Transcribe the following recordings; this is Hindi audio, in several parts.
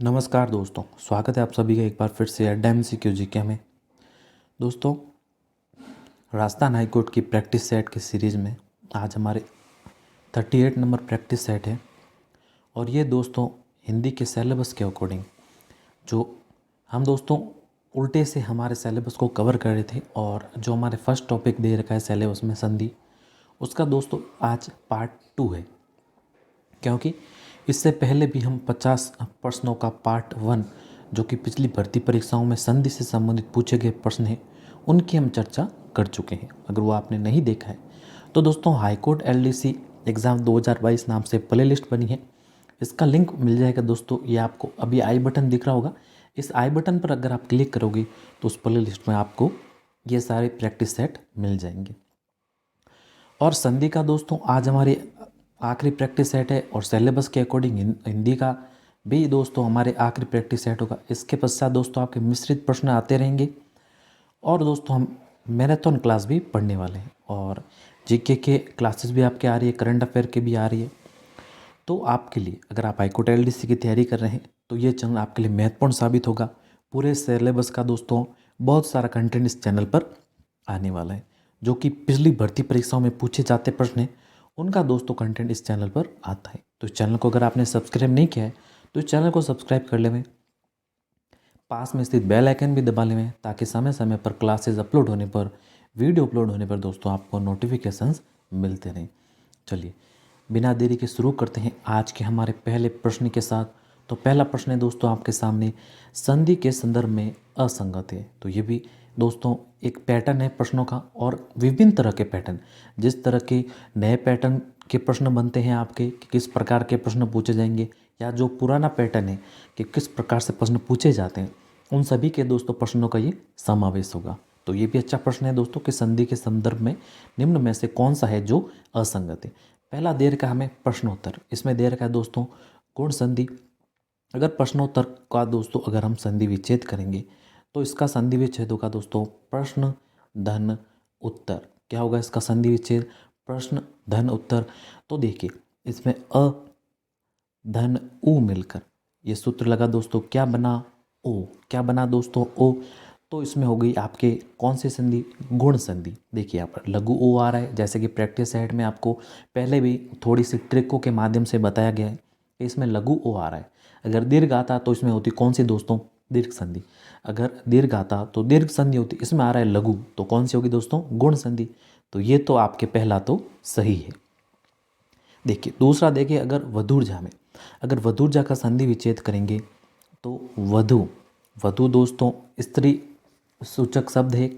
नमस्कार दोस्तों, स्वागत है आप सभी का एक बार फिर से अड्डा MCQ जीके में। दोस्तों, राजस्थान हाई कोर्ट की प्रैक्टिस सेट की सीरीज़ में आज हमारे 38 नंबर प्रैक्टिस सेट है और ये दोस्तों हिंदी के सिलेबस के अकॉर्डिंग जो हम दोस्तों उल्टे से हमारे सिलेबस को कवर कर रहे थे और जो हमारे फर्स्ट टॉपिक दे रखा है सिलेबस में संधि, उसका दोस्तों आज पार्ट 2 है। क्योंकि इससे पहले भी हम 50 प्रश्नों का पार्ट 1 जो कि पिछली भर्ती परीक्षाओं में संधि से संबंधित पूछे गए प्रश्न हैं उनकी हम चर्चा कर चुके हैं। अगर वो आपने नहीं देखा है तो दोस्तों हाईकोर्ट LDC एग्ज़ाम 2022 नाम से प्ले लिस्ट बनी है, इसका लिंक मिल जाएगा दोस्तों। ये आपको अभी आई बटन दिख रहा होगा, इस आई बटन पर अगर आप क्लिक करोगे तो उस प्ले लिस्ट में आपको ये सारे प्रैक्टिस सेट मिल जाएंगे। और संधि का दोस्तों आज हमारी आखिरी प्रैक्टिस सेट है और सिलेबस के अकॉर्डिंग हिंदी का भी दोस्तों हमारे आखिरी प्रैक्टिस सेट होगा। इसके पश्चात दोस्तों आपके मिश्रित प्रश्न आते रहेंगे और दोस्तों हम मैराथन क्लास भी पढ़ने वाले हैं और जीके के क्लासेस भी आपके आ रही है, करंट अफेयर की भी आ रही है। तो आपके लिए अगर आप हाईकोर्ट LDC की तैयारी कर रहे हैं तो ये चैनल आपके लिए महत्वपूर्ण साबित होगा। पूरे सिलेबस का दोस्तों बहुत सारा कंटेंट इस चैनल पर आने वाला है, जो कि पिछली भर्ती परीक्षाओं में पूछे जाते प्रश्न हैं उनका दोस्तों कंटेंट इस चैनल पर आता है। तो इस चैनल को अगर आपने सब्सक्राइब नहीं किया है तो इस चैनल को सब्सक्राइब कर लेवें, पास में स्थित बेल आइकन भी दबा लेवें ताकि समय समय पर क्लासेस अपलोड होने पर, वीडियो अपलोड होने पर दोस्तों आपको नोटिफिकेशंस मिलते रहें। चलिए बिना देरी के शुरू करते हैं आज के हमारे पहले प्रश्न के साथ। तो पहला प्रश्न है दोस्तों आपके सामने, संधि के संदर्भ में असंगत है। तो ये भी दोस्तों एक पैटर्न है प्रश्नों का और विभिन्न तरह के पैटर्न, जिस तरह के नए पैटर्न के प्रश्न बनते हैं आपके कि किस प्रकार के प्रश्न पूछे जाएंगे, या जो पुराना पैटर्न है कि किस प्रकार से प्रश्न पूछे जाते हैं, उन सभी के दोस्तों प्रश्नों का ये समावेश होगा। तो ये भी अच्छा प्रश्न है दोस्तों कि संधि के संदर्भ में निम्न में से कौन सा है जो असंगत है। पहला दे रखा हमें प्रश्नोत्तर, इसमें दे रखा है दोस्तों गुण संधि। अगर प्रश्नोत्तर का दोस्तों अगर हम संधि विच्छेद करेंगे तो इसका संधि विच्छेद होगा दोस्तों प्रश्न धन उत्तर। क्या होगा इसका संधि विच्छेद? प्रश्न धन उत्तर। तो देखिए इसमें अ धन उ मिलकर ये सूत्र लगा दोस्तों, क्या बना? ओ। क्या बना दोस्तों? ओ। तो इसमें हो गई आपके कौन सी संधि? गुण संधि। देखिए यहाँ पर लघु ओ आ रहा है, जैसे कि प्रैक्टिस सेट में आपको पहले भी थोड़ी सी ट्रिकों के माध्यम से बताया गया है कि इसमें लघु ओ आ रहा है। अगर दीर्घ आता तो इसमें होती कौन सी दोस्तों? दीर्घ संधि। अगर दीर्घ आता तो दीर्घ संधि होती, इसमें आ रहा है लघु, तो कौन सी होगी दोस्तों? गुण संधि। तो ये तो आपके पहला तो सही है। देखिए दूसरा देखिए, अगर वधूर्जा में, अगर वधूर्जा का संधि विच्छेद करेंगे तो वधु, वधु दोस्तों स्त्री सूचक शब्द है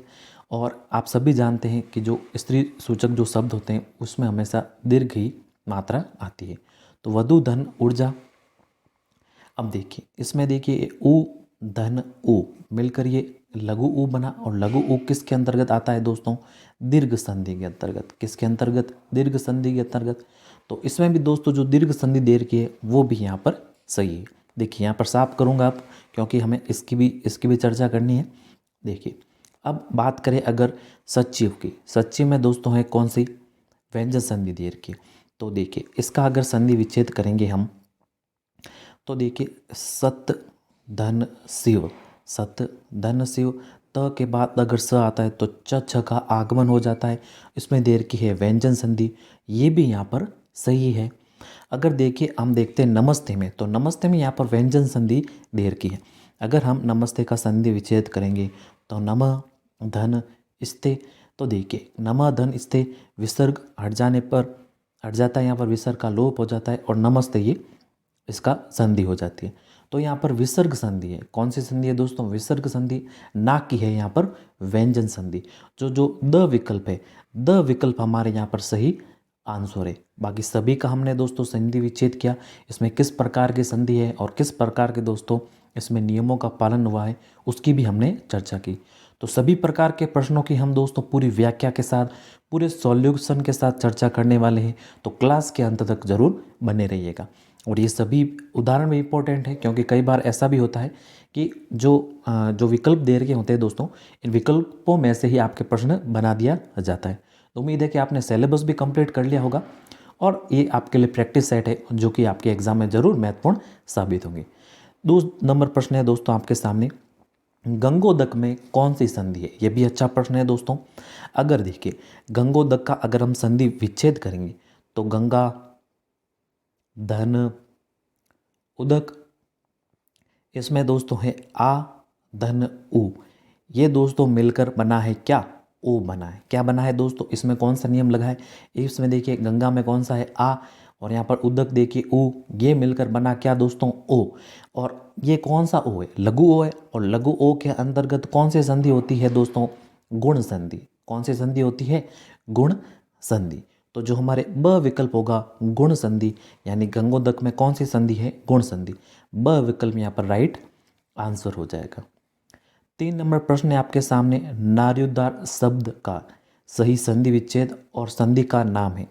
और आप सभी जानते हैं कि जो स्त्री सूचक जो शब्द होते हैं उसमें हमेशा दीर्घ ही मात्रा आती है। तो वधु धन ऊर्जा। अब देखिए इसमें देखिए उ धन उ मिलकर ये लघु उ बना और लघु उ किसके अंतर्गत आता है दोस्तों? दीर्घ संधि के अंतर्गत। किसके अंतर्गत? दीर्घ संधि के अंतर्गत। तो इसमें भी दोस्तों जो दीर्घ संधि दे रखी है वो भी यहाँ पर सही है। देखिए यहाँ पर साफ करूँगा आप, क्योंकि हमें इसकी भी चर्चा करनी है। देखिए अब बात करें अगर सचिव की, सचिव में दोस्तों है कौन सी? व्यंजन संधि दे रखी है। तो देखिए इसका अगर संधि विच्छेद करेंगे हम तो देखिए सत धन शिव, सत धन शिव। त के बाद अगर स आता है तो च छ का आगमन हो जाता है, इसमें देर की है व्यंजन संधि, ये भी यहाँ पर सही है। अगर देखिए हम देखते हैं नमस्ते में, तो नमस्ते में यहाँ पर व्यंजन संधि देर की है। अगर हम नमस्ते का संधि विच्छेद करेंगे तो नम धन स्ते। तो देखिए नम धन स्ते विसर्ग हट जाने पर हट जाता है, यहाँ पर विसर्ग का लोप हो जाता है और नमस्ते ये इसका संधि हो जाती है। तो यहाँ पर विसर्ग संधि है। कौन सी संधि है दोस्तों? विसर्ग संधि, ना की है यहाँ पर व्यंजन संधि। जो द विकल्प है, द विकल्प हमारे यहाँ पर सही आंसर है। बाकी सभी का हमने दोस्तों संधि विच्छेद किया, इसमें किस प्रकार की संधि है और किस प्रकार के दोस्तों इसमें नियमों का पालन हुआ है उसकी भी हमने चर्चा की। तो सभी प्रकार के प्रश्नों की हम दोस्तों पूरी व्याख्या के साथ, पूरे सॉल्यूशन के साथ चर्चा करने वाले हैं। तो क्लास के अंत तक जरूर बने रहिएगा। और ये सभी उदाहरण भी इम्पोर्टेंट है, क्योंकि कई बार ऐसा भी होता है कि जो विकल्प दे रखे होते हैं दोस्तों, इन विकल्पों में से ही आपके प्रश्न बना दिया जाता है। तो उम्मीद है कि आपने सिलेबस भी कंप्लीट कर लिया होगा और ये आपके लिए प्रैक्टिस सेट है जो कि आपके एग्जाम में ज़रूर महत्वपूर्ण साबित होंगे। नंबर प्रश्न है दोस्तों आपके सामने, गंगोदक में कौन सी संधि है? ये भी अच्छा प्रश्न है दोस्तों। अगर देखिए गंगोदक का अगर हम संधि विच्छेद करेंगे तो गंगा धन उदक, इसमें दोस्तों है आ धन उ, ये दोस्तों मिलकर बना है क्या? ओ बना है। क्या बना है दोस्तों? इसमें कौन सा नियम लगा है? इसमें देखिए गंगा में कौन सा है? आ, और यहाँ पर उदक देखिए उ, ये मिलकर बना क्या दोस्तों? ओ। और ये कौन सा ओ है? लघु ओ है। और लघु ओ के अंतर्गत कौन सी संधि होती है दोस्तों? गुण संधि। कौन सी संधि होती है? गुण संधि। तो जो हमारे ब विकल्प होगा गुण संधि, यानी गंगोदक में कौन सी संधि है? गुण संधि। ब विकल्प यहाँ पर राइट आंसर हो जाएगा। 3 नंबर प्रश्न है आपके सामने, नार्योद्धार शब्द का सही संधि विच्छेद और संधि का नाम है।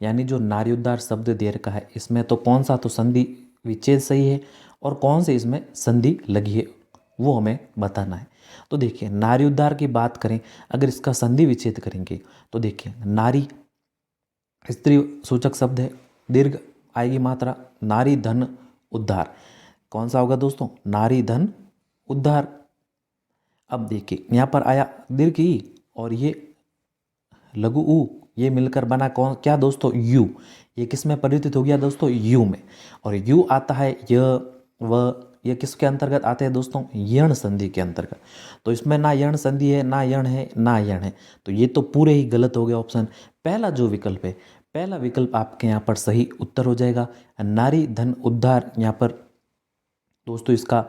यानी जो नार्योद्धार शब्द दे रखा है इसमें तो कौन सा तो संधि विच्छेद सही है और कौन से इसमें संधि लगी है वो हमें बताना है। तो देखिए नार्योद्धार की बात करें, अगर इसका संधि विच्छेद करेंगे तो देखिए नारी स्त्री सूचक शब्द है, दीर्घ आएगी मात्रा, नारी धन उद्धार। कौन सा होगा दोस्तों? नारी धन उद्धार। अब देखिए यहाँ पर आया दीर्घ ई और ये लघु उ, ये मिलकर बना कौन क्या दोस्तों? यू। ये किस में परिवर्तित हो गया दोस्तों? यू में। और यू आता है य व, ये किसके अंतर्गत आते हैं दोस्तों? यण संधि के अंतर्गत। तो इसमें ना यण संधि है, ना यण है, ना यण है, तो ये तो पूरे ही गलत हो गया ऑप्शन। पहला जो विकल्प है, पहला विकल्प आपके यहाँ पर सही उत्तर हो जाएगा। नारी धन उद्धार यहाँ पर दोस्तों इसका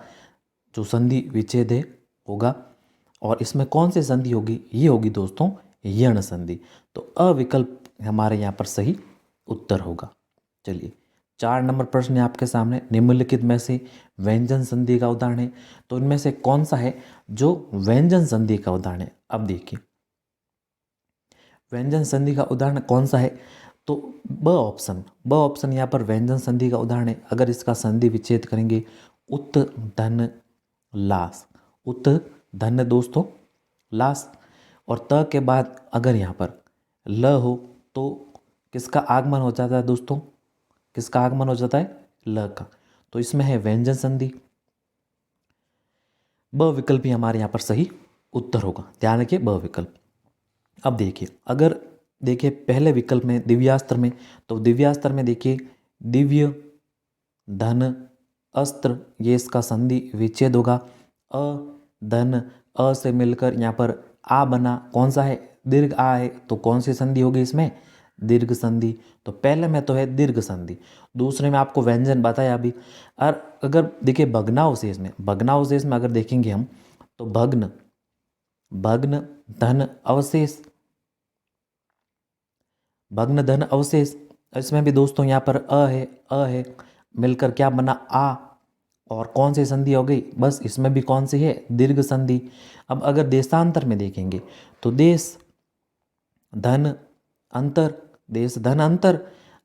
जो संधि विच्छेद है होगा। और इसमें कौन सी संधि होगी? ये होगी दोस्तों यण संधि। तो अविकल्प हमारे यहाँ पर सही उत्तर होगा। चलिए 4 नंबर प्रश्न है आपके सामने, निम्नलिखित में से व्यंजन संधि का उदाहरण है। तो इनमें से कौन सा है जो व्यंजन संधि का उदाहरण है? अब देखिए व्यंजन संधि का उदाहरण कौन सा है? तो ब ऑप्शन यहाँ पर व्यंजन संधि का उदाहरण है। अगर इसका संधि विच्छेद करेंगे उत धन लास, उत धन दोस्तों लास, और त के बाद अगर यहाँ पर ल हो तो किसका आगमन हो जाता है दोस्तों? किसका आगमन हो जाता है? ल का। तो इसमें है व्यंजन संधि। ब विकल्प ही हमारे यहाँ पर सही उत्तर होगा। ध्यान रखिए ब विकल्प। अब देखिए अगर देखिए पहले विकल्प में दिव्यास्त्र में, तो दिव्यास्त्र में देखिए दिव्य धन अस्त्र, ये इसका संधि विच्छेद होगा। अ धन अ से मिलकर यहाँ पर आ बना, कौन सा है? दीर्घ आ है, तो कौन सी संधि होगी इसमें? दीर्घ संधि। तो पहले में तो है दीर्घ संधि, दूसरे में आपको व्यंजन बताया अभी। और अगर देखिए भग्नावशेष में, भग्नावशेष में अगर देखेंगे हम तो भग्न, भग्न धन अवशेष, भग्न धन अवशेष, इसमें भी दोस्तों यहाँ पर अ है मिलकर क्या बना? आ। और कौन सी संधि हो गई? बस इसमें भी कौन सी है? दीर्घ संधि। अब अगर देशांतर में देखेंगे तो देश धन अंतर, देश धन अंतर।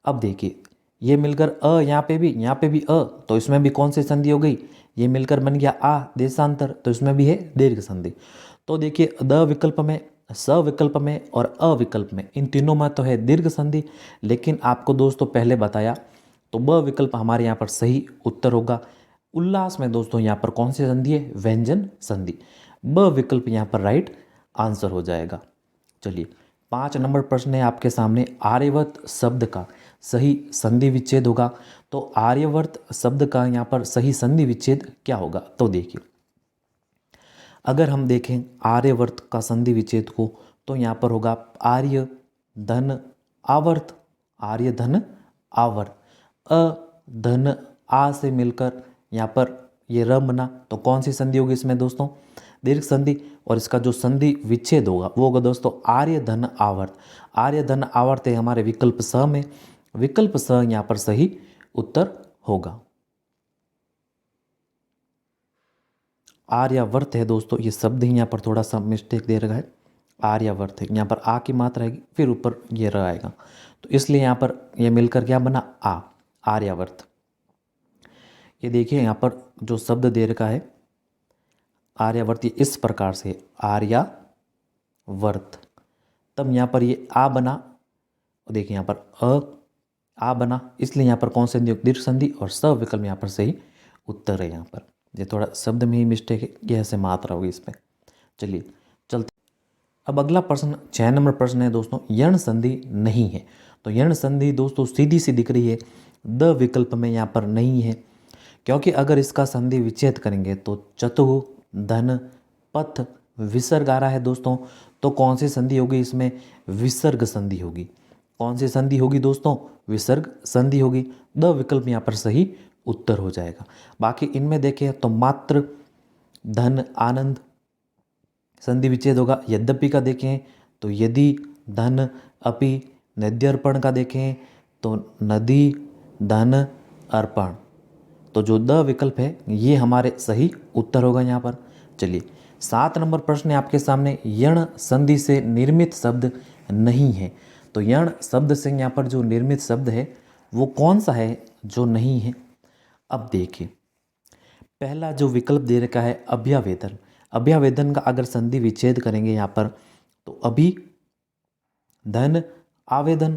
अब देखिए ये मिलकर अ, यहाँ पे भी अ, तो इसमें भी कौन सी संधि हो गई? ये मिलकर बन गया आ, देशांतर, तो इसमें भी है दीर्घ संधि। तो देखिए द विकल्प में, स विकल्प में और अ विकल्प में, इन तीनों में तो है दीर्घ संधि, लेकिन आपको दोस्तों पहले बताया तो ब विकल्प हमारे यहाँ पर सही उत्तर होगा। उल्लास में दोस्तों यहाँ पर कौन सी संधि है? व्यंजन संधि। ब विकल्प यहाँ पर राइट आंसर हो जाएगा। चलिए 5 नंबर प्रश्न है आपके सामने, आर्यवर्त शब्द का सही संधि विच्छेद होगा। तो आर्यवर्त शब्द का यहाँ पर सही संधि विच्छेद क्या होगा? तो देखिए अगर हम देखें आर्यवर्त का संधि विच्छेद को, तो यहाँ पर होगा आर्य धन आवर्त, आर्य धन आवर्त। अ धन आ से मिलकर यहाँ पर ये र बना, तो कौन सी संधि होगी इसमें दोस्तों? दीर्घ संधि। और इसका जो संधि विच्छेद होगा वो होगा दोस्तों आर्य धन आवर्त। आर्य धन आवर्त है हमारे विकल्प स में, विकल्प स यहाँ पर सही उत्तर होगा। आर्यावर्त है दोस्तों, ये शब्द ही यहाँ पर थोड़ा सा मिस्टेक दे रखा है। आर्यावर्त है, यहाँ पर आ की मात्रा आएगी, फिर ऊपर ये र आएगा, तो इसलिए यहाँ पर ये मिलकर क्या बना? आ, आर्यावर्त। ये देखिए यहाँ पर जो शब्द दे रखा है आर्यावर्त, ये इस प्रकार से आर्यावर्त, तब यहाँ पर ये आ बना, और देखिए यहाँ पर आ बना, इसलिए यहाँ पर कौन सी संधि? दीर्घ संधि, और स विकल्प यहाँ पर सही उत्तर है यहाँ पर। ये थोड़ा शब्द में ही मिस्टेक है, ये ऐसे मात्रा होगी इसमें। चलिए चलते। अब अगला प्रश्न 6 नंबर प्रश्न है दोस्तों, यण संधि नहीं है। तो यण संधि दोस्तों सीधी सी दिख रही है, द विकल्प में यहाँ पर नहीं है, क्योंकि अगर इसका संधि विच्छेद करेंगे तो चतुः, धन, पथ, विसर्ग आ रहा है दोस्तों। तो कौन सी संधि होगी इसमें? विसर्ग संधि होगी। कौन सी संधि होगी दोस्तों? विसर्ग संधि होगी। द विकल्प यहाँ पर सही उत्तर हो जाएगा। बाकी इनमें देखें तो मात्र, धन, आनंद संधि विच्छेद होगा। यद्यपि का देखें तो यदि, धन, अपि, नद्यर्पण का देखें तो नदी, धन, अर्पण। तो जो द विकल्प है ये हमारे सही उत्तर होगा यहाँ पर। चलिए 7 नंबर प्रश्न है आपके सामने, यण संधि से निर्मित शब्द नहीं है। तो यण शब्द से यहाँ पर जो निर्मित शब्द है वो कौन सा है जो नहीं है? अब देखिए, पहला जो विकल्प दे रखा है अभ्यावेदन। अभ्यावेदन का अगर संधि विच्छेद करेंगे यहाँ पर तो अभि, धन, आवेदन।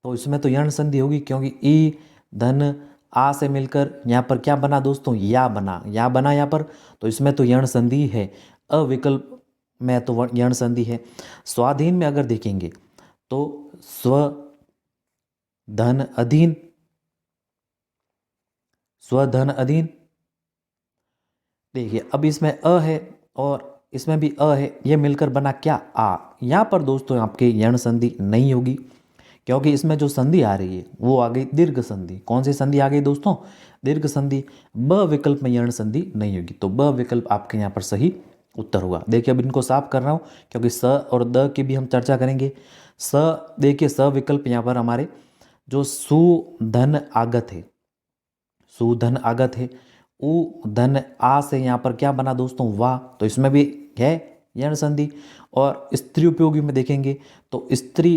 तो इसमें तो यण संधि होगी, क्योंकि ई, धन, आ से मिलकर यहाँ पर क्या बना दोस्तों? या बना। या बना यहाँ पर, तो इसमें तो यण संधि है। अविकल्प में तो यण संधि है। स्वाधीन में अगर देखेंगे तो स्व, धन, अधीन, स्वधन, अधीन। देखिए अब इसमें अ है और इसमें भी अ है, ये मिलकर बना क्या? आ। यहाँ पर दोस्तों आपके यण संधि नहीं होगी, क्योंकि इसमें जो संधि आ रही है वो आ गई दीर्घ संधि। कौन सी संधि आ गई दोस्तों? दीर्घ संधि। ब विकल्प में यण संधि नहीं होगी, तो ब विकल्प आपके यहाँ पर सही उत्तर होगा। देखिए अब इनको साफ कर रहा हूँ, क्योंकि स और द की भी हम चर्चा करेंगे। स, देखिए स विकल्प यहाँ पर हमारे जो सुधन आगत है, सुधन आगत है। उ, धन, आ से यहाँ पर क्या बना दोस्तों? वाह। तो इसमें भी है यण संधि। और स्त्री उपयोगी में देखेंगे तो स्त्री,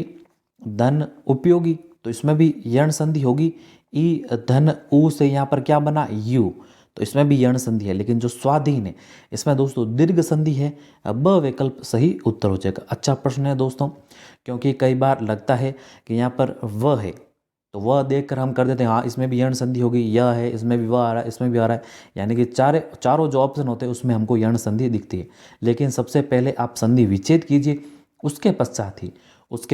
धन, उपयोगी। तो इसमें भी यण संधि होगी। ई, धन, उ से यहाँ पर क्या बना? यू। तो इसमें भी यण संधि है। लेकिन जो स्वाधीन है इसमें दोस्तों दीर्घ संधि है। ब विकल्प सही उत्तर हो जाएगा। अच्छा प्रश्न है दोस्तों, क्योंकि कई बार लगता है कि यहाँ पर व है तो वह देखकर हम कर देते हैं हाँ इसमें भी यण संधि होगी, यह है, इसमें भी वह आ रहा है, इसमें भी आ रहा है। यानी कि चारों जो ऑप्शन होते हैं उसमें हमको यण संधि दिखती है। लेकिन सबसे पहले आप संधि विच्छेद कीजिए, उसके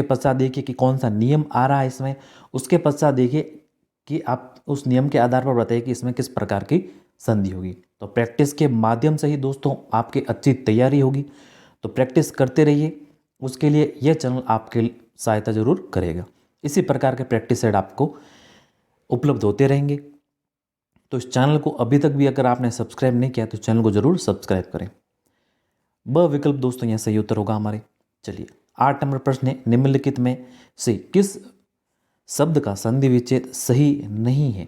पश्चात देखिए कि कौन सा नियम आ रहा है इसमें। उसके पश्चात देखिए कि आप उस नियम के आधार पर बताइए कि इसमें किस प्रकार की संधि होगी। तो प्रैक्टिस के माध्यम से ही दोस्तों आपकी अच्छी तैयारी होगी। तो प्रैक्टिस करते रहिए, उसके लिए यह चैनल आपकी सहायता जरूर करेगा। इसी प्रकार के प्रैक्टिस सेट आपको उपलब्ध होते रहेंगे। तो इस चैनल को अभी तक भी अगर आपने सब्सक्राइब नहीं किया तो चैनल को जरूर सब्सक्राइब करें। ब विकल्प दोस्तों यहाँ सही उत्तर होगा हमारे। चलिए 8 नंबर प्रश्न है, निम्नलिखित में से किस शब्द का संधि विच्छेद सही नहीं है?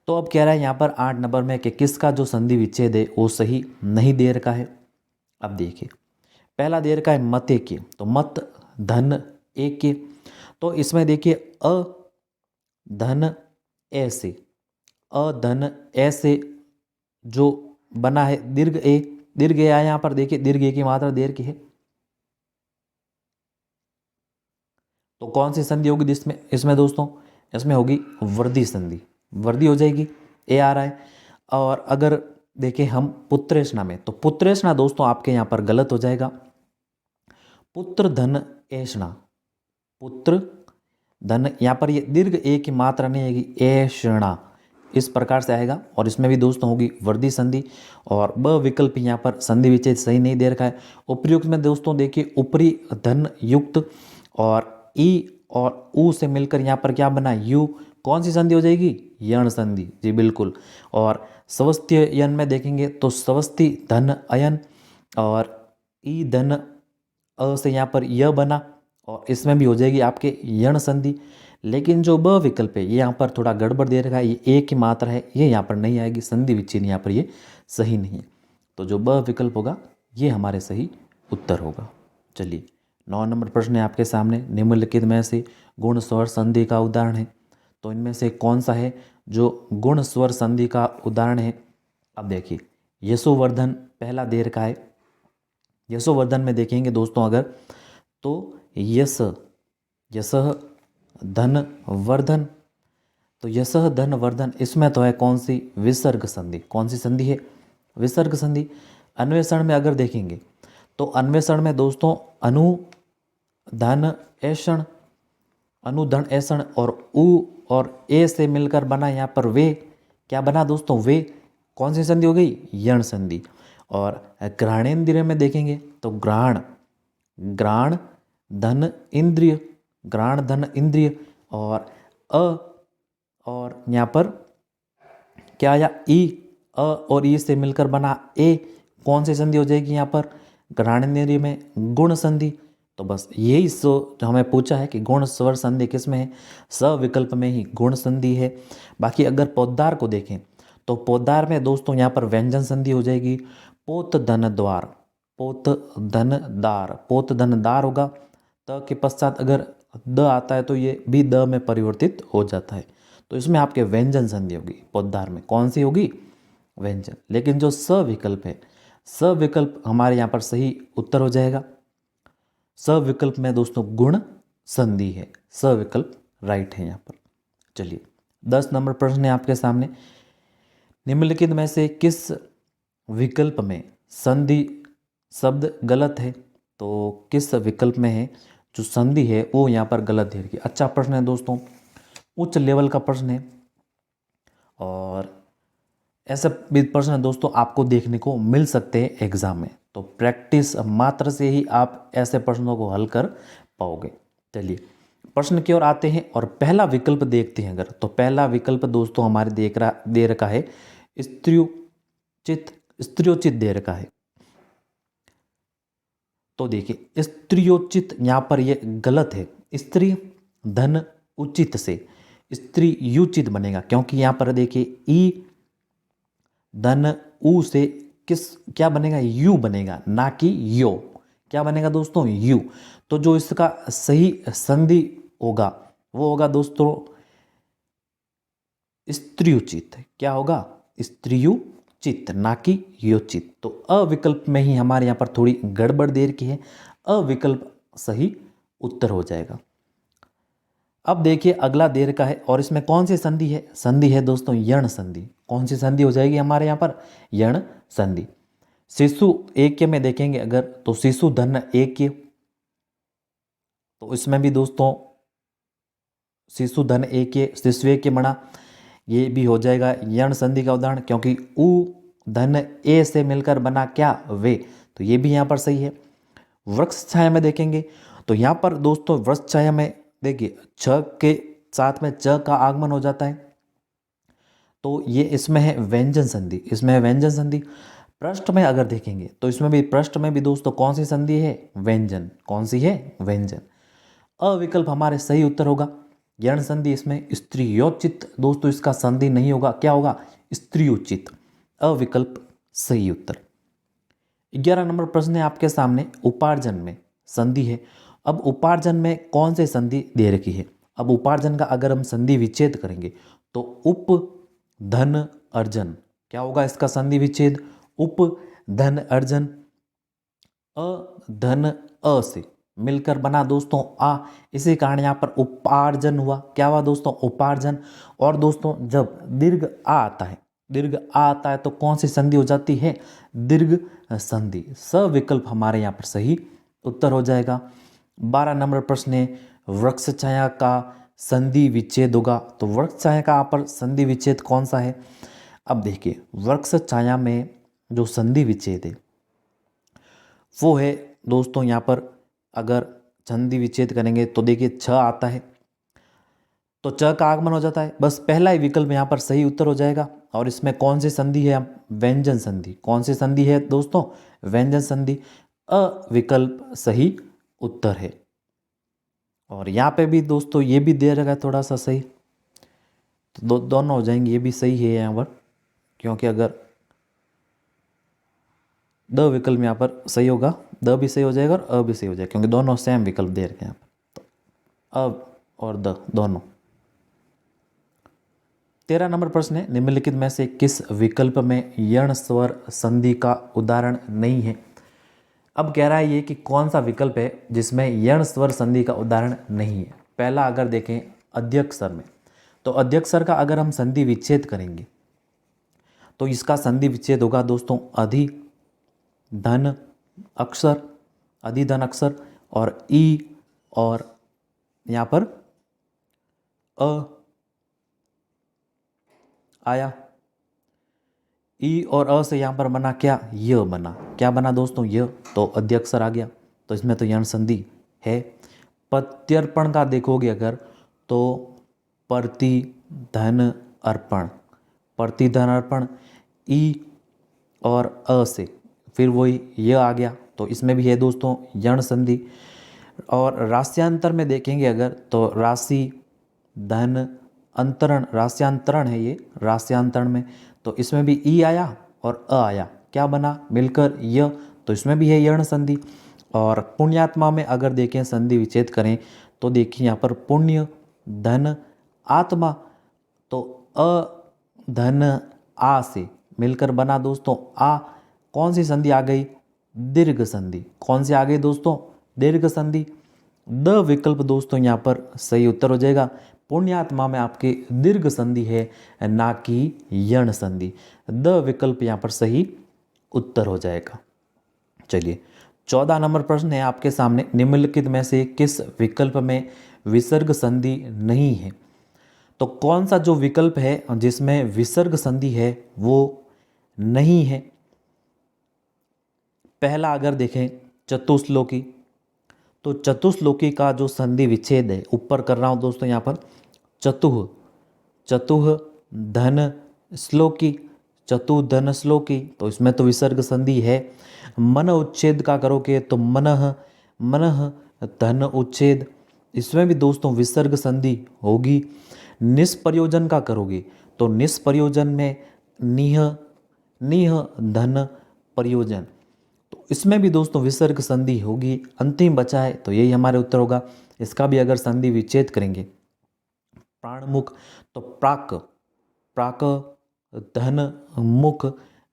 तो अब कह रहा है यहाँ पर 8 नंबर में कि किसका जो संधि विच्छेद है वो सही नहीं दे रखा है। अब देखिए पहला दे रखा है मत एक, तो मत, धन, एक के। तो इसमें देखिए अ, धन, ऐसे, अ, धन, ऐसे जो बना है दीर्घ ए। दीर्घ ए आया यहाँ पर, देखिए दीर्घ ए की मात्रा देर की है। तो कौन सी संधि होगी इसमें दोस्तों? इसमें होगी वर्धी संधि। वर्धी हो जाएगी, ए आ रहा है। और अगर देखें हम पुत्रेषणा में, तो पुत्रेषणा दोस्तों आपके यहाँ पर गलत हो जाएगा। पुत्र, धन, ऐषणा, पुत्र, धन, यहाँ पर ये दीर्घ ए की मात्रा नहीं आएगी, ऐषणा इस प्रकार से आएगा। और इसमें भी दोस्तों होगी वर्धी संधि। और ब विकल्प यहाँ पर संधि विच्छेद सही नहीं दे रखा है। उपयुक्त में दोस्तों देखिए ऊपरी, धन, युक्त, और ई और ऊ से मिलकर यहाँ पर क्या बना? यू। कौन सी संधि हो जाएगी? यण संधि, जी बिल्कुल। और स्वस्त्य यन में देखेंगे तो स्वस्ति, धन, अयन, और ई, धन, अ से यहाँ पर य बना, और इसमें भी हो जाएगी आपके यण संधि। लेकिन जो ब विकल्प है ये यहाँ पर थोड़ा गड़बड़ दे रखा है, ये ए की मात्रा है, ये यहाँ पर नहीं आएगी, संधि विच्छेद यहाँ पर ये सही नहीं है। तो जो ब विकल्प होगा ये हमारे सही उत्तर होगा। चलिए 9 नंबर प्रश्न है आपके सामने, निम्नलिखित में से गुण स्वर संधि का उदाहरण है। तो इनमें से कौन सा है जो गुण स्वर संधि का उदाहरण है? अब देखिए यशोवर्धन पहला दे रखा है। यशोवर्धन में देखेंगे दोस्तों अगर, तो यश, यशः, धन, वर्धन। तो यशः धन वर्धन, इसमें तो है कौन सी, विसर्ग संधि। कौन सी संधि है, विसर्ग संधि। अन्वेषण में अगर देखेंगे तो अन्वेषण में दोस्तों अनु धन ऐषण, अनुधन ऐषण और उ और ए से मिलकर बना यहाँ पर वे, क्या बना दोस्तों, वे। कौन सी संधि हो गई, यण संधि। और ग्रहणेन्द्रिय में देखेंगे तो ग्रहण, ग्राण धन इंद्रिय, ग्राण धन इंद्रिय। और और यहाँ पर क्या आया, ई, अ और ई से मिलकर बना ए। कौन सी संधि हो जाएगी यहाँ पर, ग्रहणेन्द्रिय में गुण संधि। तो बस यही जो हमें पूछा है कि गुण स्वर संधि किस में है, स विकल्प में ही गुण संधि है। बाकी अगर पौधार को देखें तो पौधार में दोस्तों यहाँ पर व्यंजन संधि हो जाएगी, पोत धन द्वार, पोत धन दार, पोत धन दार होगा। त के पश्चात अगर द आता है तो ये भी द में परिवर्तित हो जाता है। तो इसमें आपके व्यंजन संधि होगी पौधार में। कौन सी होगी, व्यंजन। लेकिन जो स विकल्प है, स विकल्प हमारे यहाँ पर सही उत्तर हो जाएगा। स विकल्प में दोस्तों गुण संधि है, स विकल्प राइट है यहाँ पर। चलिए 10 नंबर प्रश्न है आपके सामने। निम्नलिखित में से किस विकल्प में संधि शब्द गलत है, तो किस विकल्प में है जो संधि है वो यहाँ पर गलत है। अच्छा प्रश्न है दोस्तों, उच्च लेवल का प्रश्न है और ऐसे भी प्रश्न दोस्तों आपको देखने को मिल सकते हैं एग्जाम में। तो प्रैक्टिस मात्र से ही आप ऐसे प्रश्नों को हल कर पाओगे। चलिए प्रश्न की ओर आते हैं और पहला विकल्प देखते हैं अगर, तो पहला विकल्प दोस्तों हमारे दे रखा है स्त्रियोचित, स्त्रियोचित दे रखा है। तो देखिए स्त्रियोचित यहाँ पर ये गलत है। स्त्री धन उचित से स्त्री युचित बनेगा, क्योंकि यहाँ पर देखिए ई धन उ से किस क्या बनेगा, यू बनेगा, ना कि यो। क्या बनेगा दोस्तों, यू। तो जो इसका सही संधि होगा वो होगा दोस्तों स्त्रियुचित। क्या होगा, स्त्रियुचित, ना कि योचित। तो अविकल्प में ही हमारे यहाँ पर थोड़ी गड़बड़ देर की है, अविकल्प सही उत्तर हो जाएगा। अब देखिए अगला देर का है और इसमें कौन सी संधि है, संधि है दोस्तों यण संधि। कौन सी संधि हो जाएगी हमारे यहाँ पर, यण संधि। शिशु ऐक्य में देखेंगे अगर, तो शिशु धन ऐक्य, तो इसमें भी दोस्तों शिशु धन ऐक्य, शिशु ऐक्य बना, ये भी हो जाएगा यण संधि का उदाहरण, क्योंकि उ धन ए से मिलकर बना क्या, वे। तो ये भी यहाँ पर सही है। वृक्ष छाया में देखेंगे तो यहाँ पर दोस्तों वृक्ष छाया में देखिए छ के साथ में च का आगमन हो जाता है, तो ये इसमें है व्यंजन संधि, इसमें है व्यंजन संधि। पृष्ठ में अगर देखेंगे तो इसमें भी, पृष्ठ में भी दोस्तों कौन सी संधि है, व्यंजन। कौन सी है, व्यंजन। अविकल्प हमारे सही उत्तर होगा यण संधि। इसमें स्त्रियोचित दोस्तों इसका संधि नहीं होगा, क्या होगा, स्त्रियोचित। अविकल्प सही उत्तर। 11 नंबर प्रश्न है आपके सामने, उपार्जन में संधि है। अब उपार्जन में कौन से संधि दे रखी है। अब उपार्जन का अगर हम संधि विच्छेद करेंगे तो उप धन अर्जन, क्या होगा इसका संधि विच्छेद, उप धन अर्जन। अ धन अ से मिलकर बना दोस्तों आ, इसी कारण यहाँ पर उपार्जन हुआ। क्या हुआ दोस्तों, उपार्जन। और दोस्तों जब दीर्घ आ आता है, दीर्घ आ आता है तो कौन सी संधि हो जाती है, दीर्घ संधि। सविकल्प हमारे यहाँ पर सही उत्तर हो जाएगा। 12 नंबर प्रश्न है, वृक्ष छाया का संधि विच्छेद होगा, तो वृक्ष छाया का यहाँ पर संधि विच्छेद कौन सा है। अब देखिए वृक्ष छाया में जो संधि विच्छेद है वो है दोस्तों यहाँ पर, अगर संधि विच्छेद करेंगे तो देखिए छ आता है तो च का आगमन हो जाता है, बस पहला ही विकल्प यहाँ पर सही उत्तर हो जाएगा। और इसमें कौन सी संधि है, व्यंजन संधि। कौन सी संधि है दोस्तों, व्यंजन संधि। अविकल्प सही उत्तर है। और यहाँ पे भी दोस्तों ये भी दे रखा है थोड़ा सा सही, तो दोनों हो जाएंगे, ये भी सही है यहाँ पर, क्योंकि अगर द विकल्प यहाँ पर सही होगा, द भी सही हो जाएगा और अ भी सही हो जाएगा, क्योंकि दोनों सेम विकल्प दे रखे हैं यहाँ पर, तो अ और द दोनों। 13 नंबर प्रश्न है, निम्नलिखित में से किस विकल्प में यण स्वर संधि का उदाहरण नहीं है। अब कह रहा है ये कि कौन सा विकल्प है जिसमें यण स्वर संधि का उदाहरण नहीं है। पहला अगर देखें अध्यक्ष स्वर में, तो अध्यक्षर का अगर हम संधि विच्छेद करेंगे तो इसका संधि विच्छेद होगा दोस्तों अधि धन अक्षर, अधि धन अक्षर और ई और यहाँ पर अ आया। ई और अ से यहाँ पर बना क्या, य बना। क्या बना दोस्तों, य। तो अध्यक्षर आ गया, तो इसमें तो यण संधि है। प्रत्यर्पण का देखोगे अगर तो प्रति धन अर्पण, प्रति धन अर्पण ई और अ से फिर वही य आ गया, तो इसमें भी है दोस्तों यण संधि। और रास्यांतर में देखेंगे अगर तो राशि धन अंतरण, रास्यांतरण है ये, रास्यांतरण में तो इसमें भी ई आया और अ आया, क्या बना मिलकर य, तो इसमें भी है यण संधि। और पुण्यात्मा में अगर देखें संधि विच्छेद करें तो देखिए यहाँ पर पुण्य धन आत्मा, तो अ धन आ से मिलकर बना दोस्तों आ, कौन सी संधि आ गई, दीर्घ संधि। कौन सी आ गई दोस्तों, दीर्घ संधि। द विकल्प दोस्तों यहाँ पर सही उत्तर हो जाएगा। पुण्यात्मा में आपके दीर्घ संधि है, ना कि यण संधि। द विकल्प यहाँ पर सही उत्तर हो जाएगा। चलिए 14 नंबर प्रश्न है आपके सामने, निम्नलिखित में से किस विकल्प में विसर्ग संधि नहीं है। तो कौन सा जो विकल्प है जिसमें विसर्ग संधि है वो नहीं है। पहला अगर देखें चतुश्लोकी, तो चतुश्लोकी का जो संधि विच्छेद है, ऊपर कर रहा हूं दोस्तों यहाँ पर, चतुः, चतुः धन श्लोकी, चतु धन श्लोकी, तो इसमें तो विसर्ग संधि है। मन उच्छेद का करोगे तो मनः, मनः धन उच्छेद, इसमें भी दोस्तों विसर्ग संधि होगी। निष्प्रयोजन का करोगे तो निष्प्रयोजन में निह, निह धन प्रयोजन, तो इसमें भी दोस्तों विसर्ग संधि होगी। अंतिम बचा है तो यही हमारे उत्तर होगा। इसका भी अगर संधि विच्छेद करेंगे प्राणमुख तो प्राक, प्राक धन मुख,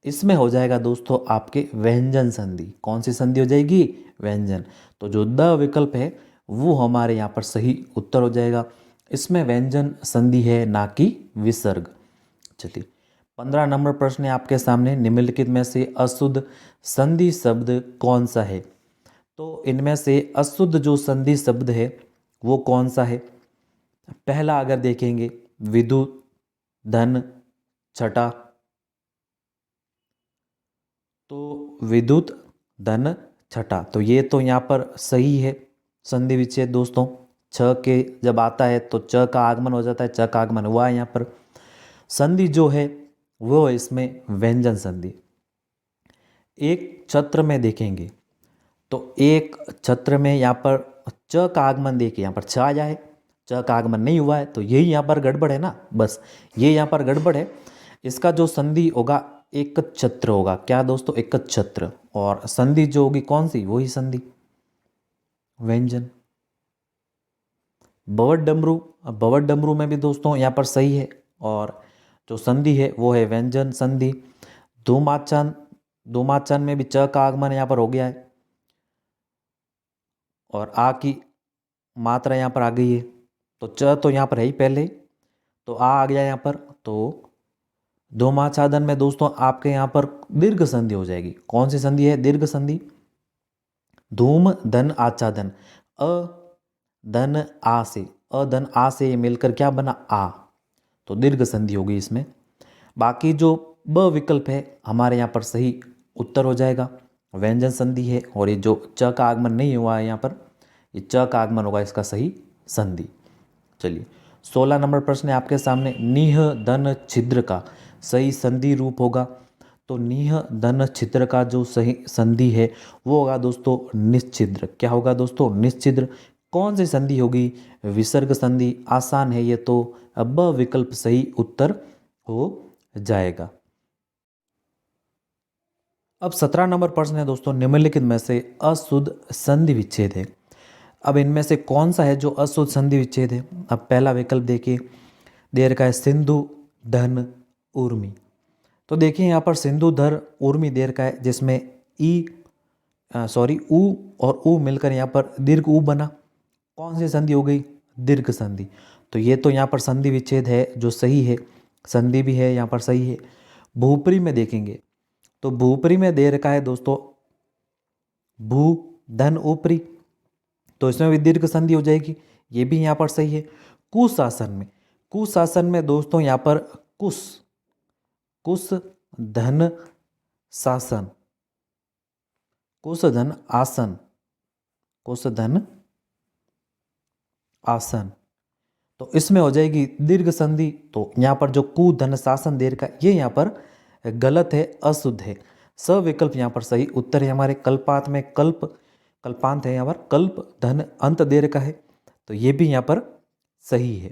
इसमें हो जाएगा दोस्तों आपके व्यंजन संधि। कौन सी संधि हो जाएगी, व्यंजन। तो जो द विकल्प है वो हमारे यहाँ पर सही उत्तर हो जाएगा। इसमें व्यंजन संधि है, ना कि विसर्ग। चलिए 15 नंबर प्रश्न है आपके सामने, निम्नलिखित में से अशुद्ध संधि शब्द कौन सा है। तो इनमें से अशुद्ध जो संधि शब्द है वो कौन सा है। पहला अगर देखेंगे विद्युत धन छठा, तो विद्युत धन छठा, तो ये तो यहाँ पर सही है संधि विच्छेद दोस्तों। छ के जब आता है तो च का आगमन हो जाता है, च का आगमन हुआ है यहाँ पर। संधि जो है वो है इसमें व्यंजन संधि। एक छत्र में देखेंगे तो एक छत्र में यहाँ पर च का आगमन देखिए, यहाँ पर छ आया है, च का आगमन नहीं हुआ है, तो यही यहाँ पर गड़बड़ है ना, बस ये यहाँ पर गड़बड़ है। इसका जो संधि होगा एक छत्र होगा, क्या दोस्तों, एक छत्र। और संधि जो होगी कौन सी, वही संधि व्यंजन। भवट डमरू, भवट डमरू में भी दोस्तों यहाँ पर सही है, और जो संधि है वो है व्यंजन संधि। धूमाचन, धूमाचन में भी च का आगमन यहाँ पर हो गया है, और आ की मात्रा यहाँ पर आ गई है, तो च तो यहाँ पर है ही पहले, तो आ गया यहाँ पर। तो धूमाच्छादन में दोस्तों आपके यहाँ पर दीर्घ संधि हो जाएगी। कौन सी संधि है, दीर्घ संधि। धूम धन आच्छादन, अ धन आ से, अ धन आ से मिलकर क्या बना, आ, तो दीर्घ संधि होगी इसमें। बाकी जो ब विकल्प है हमारे यहाँ पर सही उत्तर हो जाएगा, व्यंजन संधि है। और ये जो च का आगमन नहीं हुआ है यहाँ पर, ये च का आगमन होगा इसका सही संधि। चलिए 16 नंबर प्रश्न है आपके सामने, निह धन छिद्र का सही संधि रूप होगा। तो निह धन छिद्र का जो सही संधि है वो होगा दोस्तों निश्चिद्र। क्या होगा दोस्तों, निश्चिद्र। कौन सी संधि होगी, विसर्ग संधि। आसान है ये, तो ब विकल्प सही उत्तर हो जाएगा। अब 17 नंबर प्रश्न है दोस्तों, निम्नलिखित में से अशुद्ध संधि विच्छेद है। अब इनमें से कौन सा है जो अशुद्ध संधि विच्छेद है। अब पहला विकल्प देखिए, दे रखा है सिंधु धन ऊर्मी। तो देखिए यहाँ पर सिंधु धर ऊर्मी दे रखा है, जिसमें ऊ और ऊ मिलकर यहाँ पर दीर्घ ऊ बना। कौन सी संधि हो गई, दीर्घ संधि। तो ये तो यहाँ पर संधि विच्छेद है जो सही है, संधि भी है यहाँ पर सही है। भूपरी में देखेंगे तो भूपरी में दे रखा है दोस्तों भू धन ऊपरी, तो इसमें भी दीर्घ संधि हो जाएगी, ये भी यहाँ पर सही है। कुशासन में दोस्तों यहाँ पर कुश धन शासन, कुश धन आसन, कुश धन आसन, तो इसमें हो जाएगी दीर्घ संधि। तो यहाँ पर जो कु धन शासन दे रखा है ये यहाँ पर गलत है, अशुद्ध है। स विकल्प यहाँ पर सही उत्तर है हमारे। कल्पांत में कल्पांत है यहाँ पर, कल्प धन अंत दे रखा है, तो ये भी यहाँ पर सही है।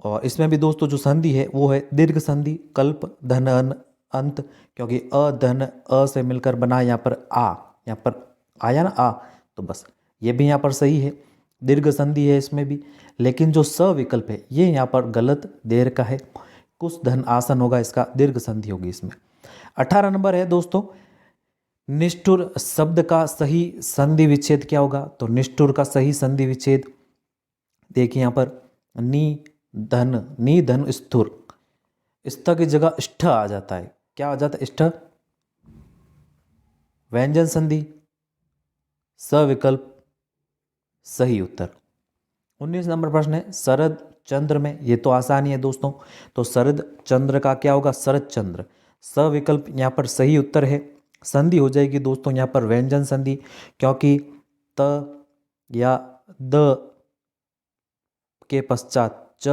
और इसमें भी दोस्तों जो संधि है वो है दीर्घ संधि, कल्प धन अंत, क्योंकि अ धन अ से मिलकर बना यहाँ पर आ, यहाँ पर आया ना आ, तो बस ये भी यहाँ पर सही है, दीर्घ संधि है इसमें भी। लेकिन जो स विकल्प है ये यहाँ पर गलत दे रखा है, कुश धन आसन होगा इसका, दीर्घ संधि होगी इसमें। 18 नंबर है दोस्तों, निष्ठुर शब्द का सही संधि विच्छेद क्या होगा? तो निष्ठुर का सही संधि विच्छेद देखिए यहाँ पर नी धन स्थुर, स्थ की जगह स्ठ आ जाता है, क्या आ जाता है स्ठ, व्यंजन संधि, स विकल्प सही उत्तर। 19 नंबर प्रश्न है शरद चंद्र में, ये तो आसानी है दोस्तों, तो शरद चंद्र का क्या होगा? शरद चंद्र, स विकल्प यहाँ पर सही उत्तर है। संधि हो जाएगी दोस्तों यहाँ पर व्यंजन संधि, क्योंकि त या द के पश्चात च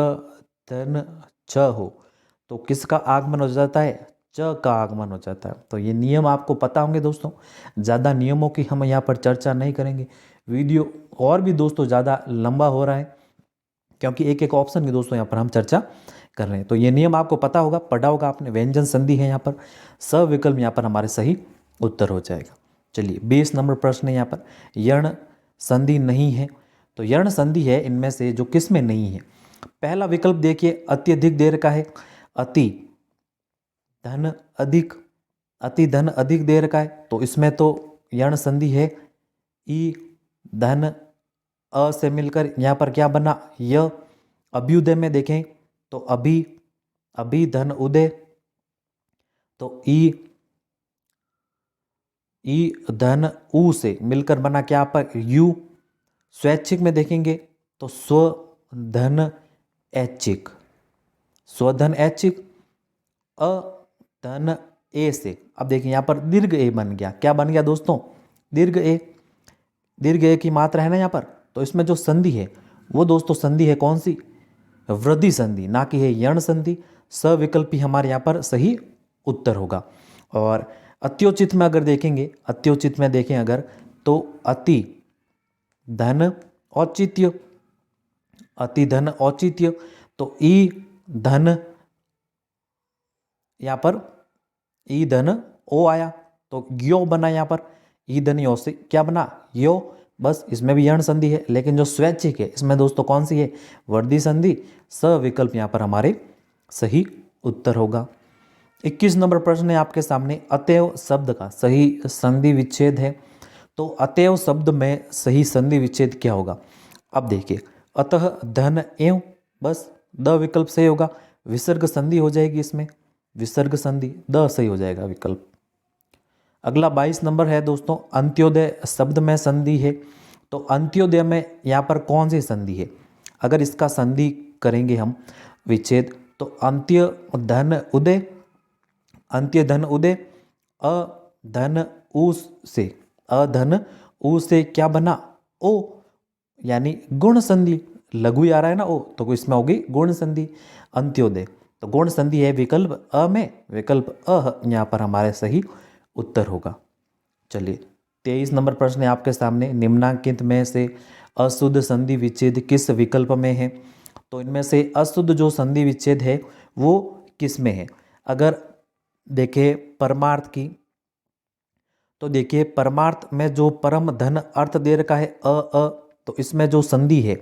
धन छ हो तो किसका आगमन हो जाता है? च का आगमन हो जाता है। तो ये नियम आपको पता होंगे दोस्तों, ज़्यादा नियमों की हम यहाँ पर चर्चा नहीं करेंगे, वीडियो और भी दोस्तों ज़्यादा लंबा हो रहा है क्योंकि एक एक ऑप्शन की दोस्तों यहाँ पर हम चर्चा कर रहे हैं। तो ये नियम आपको पता होगा, पढ़ा होगा आपने, व्यंजन संधि है यहाँ पर, स विकल्प यहाँ पर हमारे सही उत्तर हो जाएगा। चलिए 20 नंबर प्रश्न है यहाँ पर, यर्ण संधि नहीं है, तो यर्ण संधि है इनमें से जो किस में नहीं है? पहला विकल्प देखिए अत्यधिक दे रखा है, अति धन अधिक, अति धन अधिक दे रखा है, तो इसमें तो यर्ण संधि है, ई धन अ से मिलकर यहाँ पर क्या बना? य। अभ्युदय में देखें तो अभी धन उदय, तो ई धन उ से मिलकर बना क्या पर? यू। स्वैच्छिक में देखेंगे तो स्व धन ऐच्छिक, स्वधन ऐच्छिक, अ धन ए से, अब देखिए यहाँ पर दीर्घ ए बन गया, क्या बन गया दोस्तों? दीर्घ ए, दीर्घ ए की मात्रा है ना यहाँ पर, तो इसमें जो संधि है वो दोस्तों संधि है कौन सी? वृद्धि संधि, ना कि है यर्ण संधि। स विकल्प ही हमारे यहाँ पर सही उत्तर होगा। और अत्योचित में अगर देखेंगे, अत्योचित में देखें अगर, तो अति धन औचित्य, अति धन औचित्य, तो ई धन, यहाँ पर ई धन ओ आया, तो यो बना यहाँ पर, ई धन यो से क्या बना? यो। बस इसमें भी यर्ण संधि है, लेकिन जो स्वैच्छिक है इसमें दोस्तों कौन सी है? वर्धी संधि। स विकल्प यहाँ पर हमारे सही उत्तर होगा। 21 नंबर प्रश्न है आपके सामने, अतएव शब्द का सही संधि विच्छेद है, तो अतएव शब्द में सही संधि विच्छेद क्या होगा? अब देखिए अतः धन एव, बस द विकल्प सही होगा। विसर्ग संधि हो जाएगी इसमें, विसर्ग संधि, द सही हो जाएगा विकल्प। अगला 22 नंबर है दोस्तों, अंत्योदय शब्द में संधि है, तो अंत्योदय में यहाँ पर कौन सी संधि है? अगर इसका संधि करेंगे हम विच्छेद, तो अंत्य धन उदय, अंत्य धन उदय, अ धन उ से, अ धन उ से क्या बना? ओ, यानी गुण संधि, लघु आ रहा है ना ओ, तो इसमें होगी गुण संधि अंत्योदय, तो गुण संधि है विकल्प अ में, विकल्प अ यहाँ पर हमारे सही उत्तर होगा। चलिए 23 नंबर प्रश्न है आपके सामने, निम्नांकित में से अशुद्ध संधि विच्छेद किस विकल्प में है? तो इनमें से अशुद्ध जो संधि विच्छेद है वो किस में है? अगर देखें परमार्थ की, तो देखिए परमार्थ में जो परम धन अर्थ दे रखा है अ, तो इसमें जो संधि है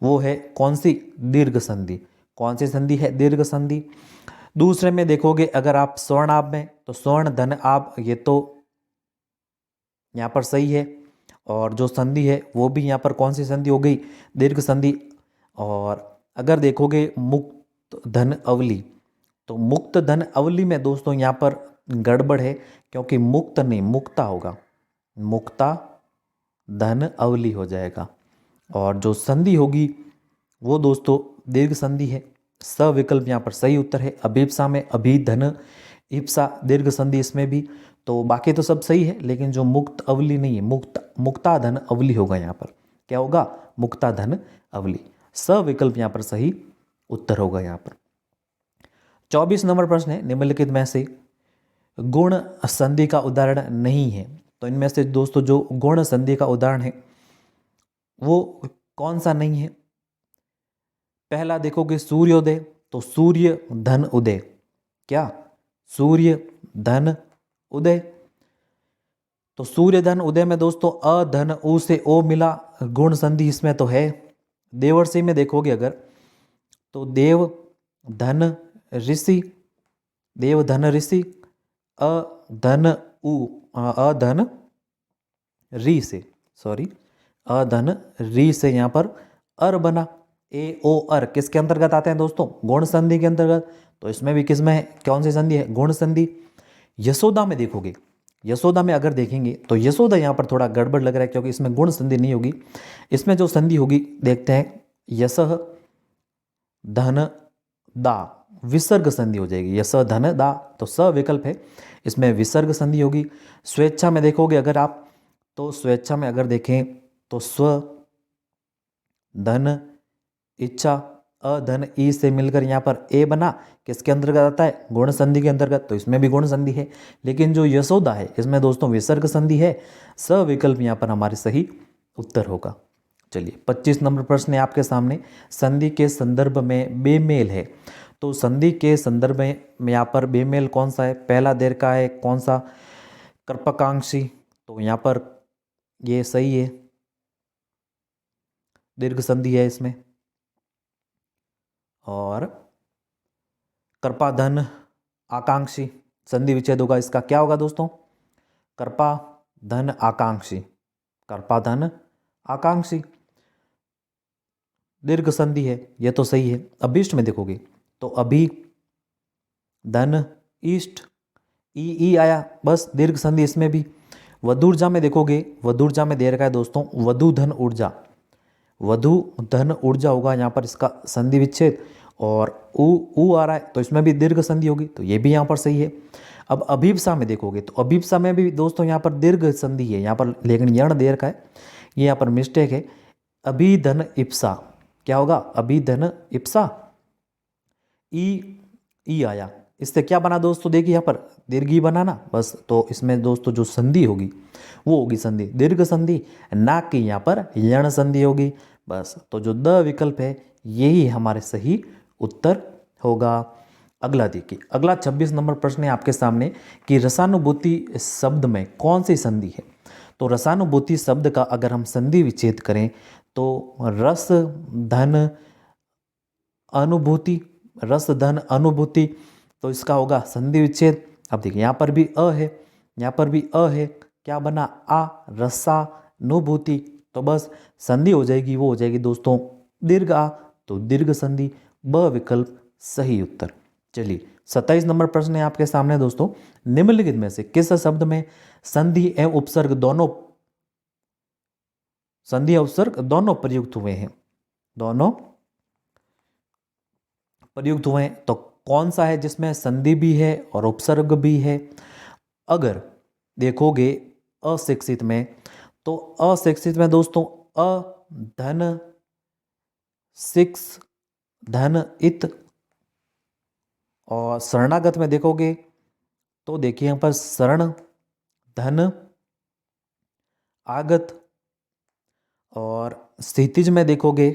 वो है कौन सी? दीर्घ संधि। कौन सी संधि है? दीर्घ संधि। दूसरे में देखोगे अगर आप स्वर्णाभ में, तो स्वर्ण धन आप, ये तो यहाँ पर सही है, और जो संधि है वो भी यहाँ पर कौन सी संधि हो गई? दीर्घ संधि। और अगर देखोगे मुक्त धन अवली, तो मुक्त धन अवली में दोस्तों यहाँ पर गड़बड़ है, क्योंकि मुक्त नहीं मुक्ता होगा, मुक्ता धन अवली हो जाएगा। और जो संधि होगी वो दोस्तों दीर्घ संधि है। स विकल्प यहाँ पर सही उत्तर है। अभिप्सा में अभी धन इप्सा दीर्घ संधि इसमें भी, तो बाकी तो सब सही है, लेकिन जो मुक्त अवली नहीं है, मुक्ता धन अवली होगा। यहाँ पर क्या होगा? मुक्ता धन अवली। स विकल्प यहाँ पर सही उत्तर होगा। यहाँ पर 24 नंबर प्रश्न है, निम्नलिखित में से गुण संधि का उदाहरण नहीं है। तो इनमें से दोस्तों जो गुण संधि का उदाहरण है वो कौन सा नहीं है? पहला देखोगे सूर्योदय, तो सूर्य धन उदय, क्या सूर्य धन उदय। तो सूर्य धन उदय में दोस्तों अ धन उ से ओ मिला, गुण संधि इसमें तो है। देवर्षि में देखोगे अगर, तो देव धन ऋषि, देव धन ऋषि, अ धन उ अ धन री से, सॉरी अ धन री से यहाँ पर अर बना। ए ओ अर किसके अंतर्गत आते हैं दोस्तों? गुण संधि के अंतर्गत। तो इसमें भी किसमें है, कौन सी संधि है? गुण संधि। यशोदा में देखोगे, यशोदा में अगर देखेंगे तो यशोदा यहाँ पर थोड़ा गड़बड़ लग रहा है, क्योंकि इसमें गुण संधि नहीं होगी। इसमें जो संधि होगी देखते हैं, यशः धन दा, विसर्ग संधि हो जाएगी, यश धन दा, तो स विकल्प है, इसमें विसर्ग संधि होगी। स्वेच्छा में देखोगे अगर आप, तो स्वेच्छा में अगर देखें तो स्व धन इच्छा, अधन ई से मिलकर यहाँ पर ए बना, किसके अंतर्गत आता है? गुण संधि के अंतर्गत। तो इसमें भी गुण संधि है, लेकिन जो यशोदा है इसमें दोस्तों विसर्ग संधि है। स विकल्प यहाँ पर हमारे सही उत्तर होगा। चलिए 25 नंबर प्रश्न है आपके सामने, संधि के संदर्भ में बेमेल है। तो संधि के संदर्भ में यहाँ पर बेमेल कौन सा है? पहला देर का है, कौन सा? कर्पकांक्षी, तो यहाँ पर ये सही है, दीर्घ संधि है इसमें। और कर्पा धन आकांक्षी, संधि विच्छेद होगा इसका, क्या होगा दोस्तों? कर्पा धन आकांक्षी, कर्पा धन आकांक्षी, दीर्घ संधि है, ये तो सही है। अभीष्ट में देखोगे तो अभी धन इष्ट, ई आया, बस दीर्घ संधि इसमें भी। वधूर्जा में देखोगे, वधूर्जा में दे रखा है दोस्तों वधु धन ऊर्जा, वधु धन ऊर्जा होगा यहाँ पर इसका संधि विच्छेद। और ऊ आ रहा है, तो इसमें भी दीर्घ संधि होगी, तो ये भी यहाँ पर सही है। अब अभिप्सा में देखोगे तो अभिप्सा में भी दोस्तों यहाँ पर दीर्घ संधि है यहाँ पर, लेकिन यण दे रखा है, ये यहाँ पर मिस्टेक है। अभिधन इप्सा, क्या होगा? अभिधन इप्सा, ई आया, इससे क्या बना दोस्तों? देखिए यहाँ पर दीर्घी बना ना, बस। तो इसमें दोस्तों जो संधि होगी वो होगी संधि दीर्घ संधि, ना कि यहाँ पर यण संधि होगी, बस। तो जो द विकल्प है यही हमारे सही उत्तर होगा। अगला देखिए, अगला 26 नंबर प्रश्न है आपके सामने कि रसानुभूति शब्द में कौन सी संधि है? तो रसानुभूति शब्द का अगर हम संधि विच्छेद करें तो रस धन अनुभूति, रस धन अनुभूति, तो इसका होगा संधि विच्छेद। अब देखिए यहाँ पर भी अ है, यहाँ पर भी अ है, क्या बना? आ, रसानुभूति, तो बस संधि हो जाएगी, वो हो जाएगी दोस्तों दीर्घ आ, तो दीर्घ संधि, ब विकल्प सही उत्तर। चलिए 27 नंबर प्रश्न है आपके सामने दोस्तों, निम्नलिखित में से किस शब्द में संधि एवं उपसर्ग दोनों, संधि उपसर्ग दोनों प्रयुक्त हुए हैं? दोनों प्रयुक्त हुए हैं, तो कौन सा है जिसमें संधि भी है और उपसर्ग भी है? अगर देखोगे अशिक्षित में, तो अशिक्षित में दोस्तों अ धन शिक्ष धन इत, और शरणागत में देखोगे तो देखिए यहाँ पर शरण धन आगत, और क्षितिज में देखोगे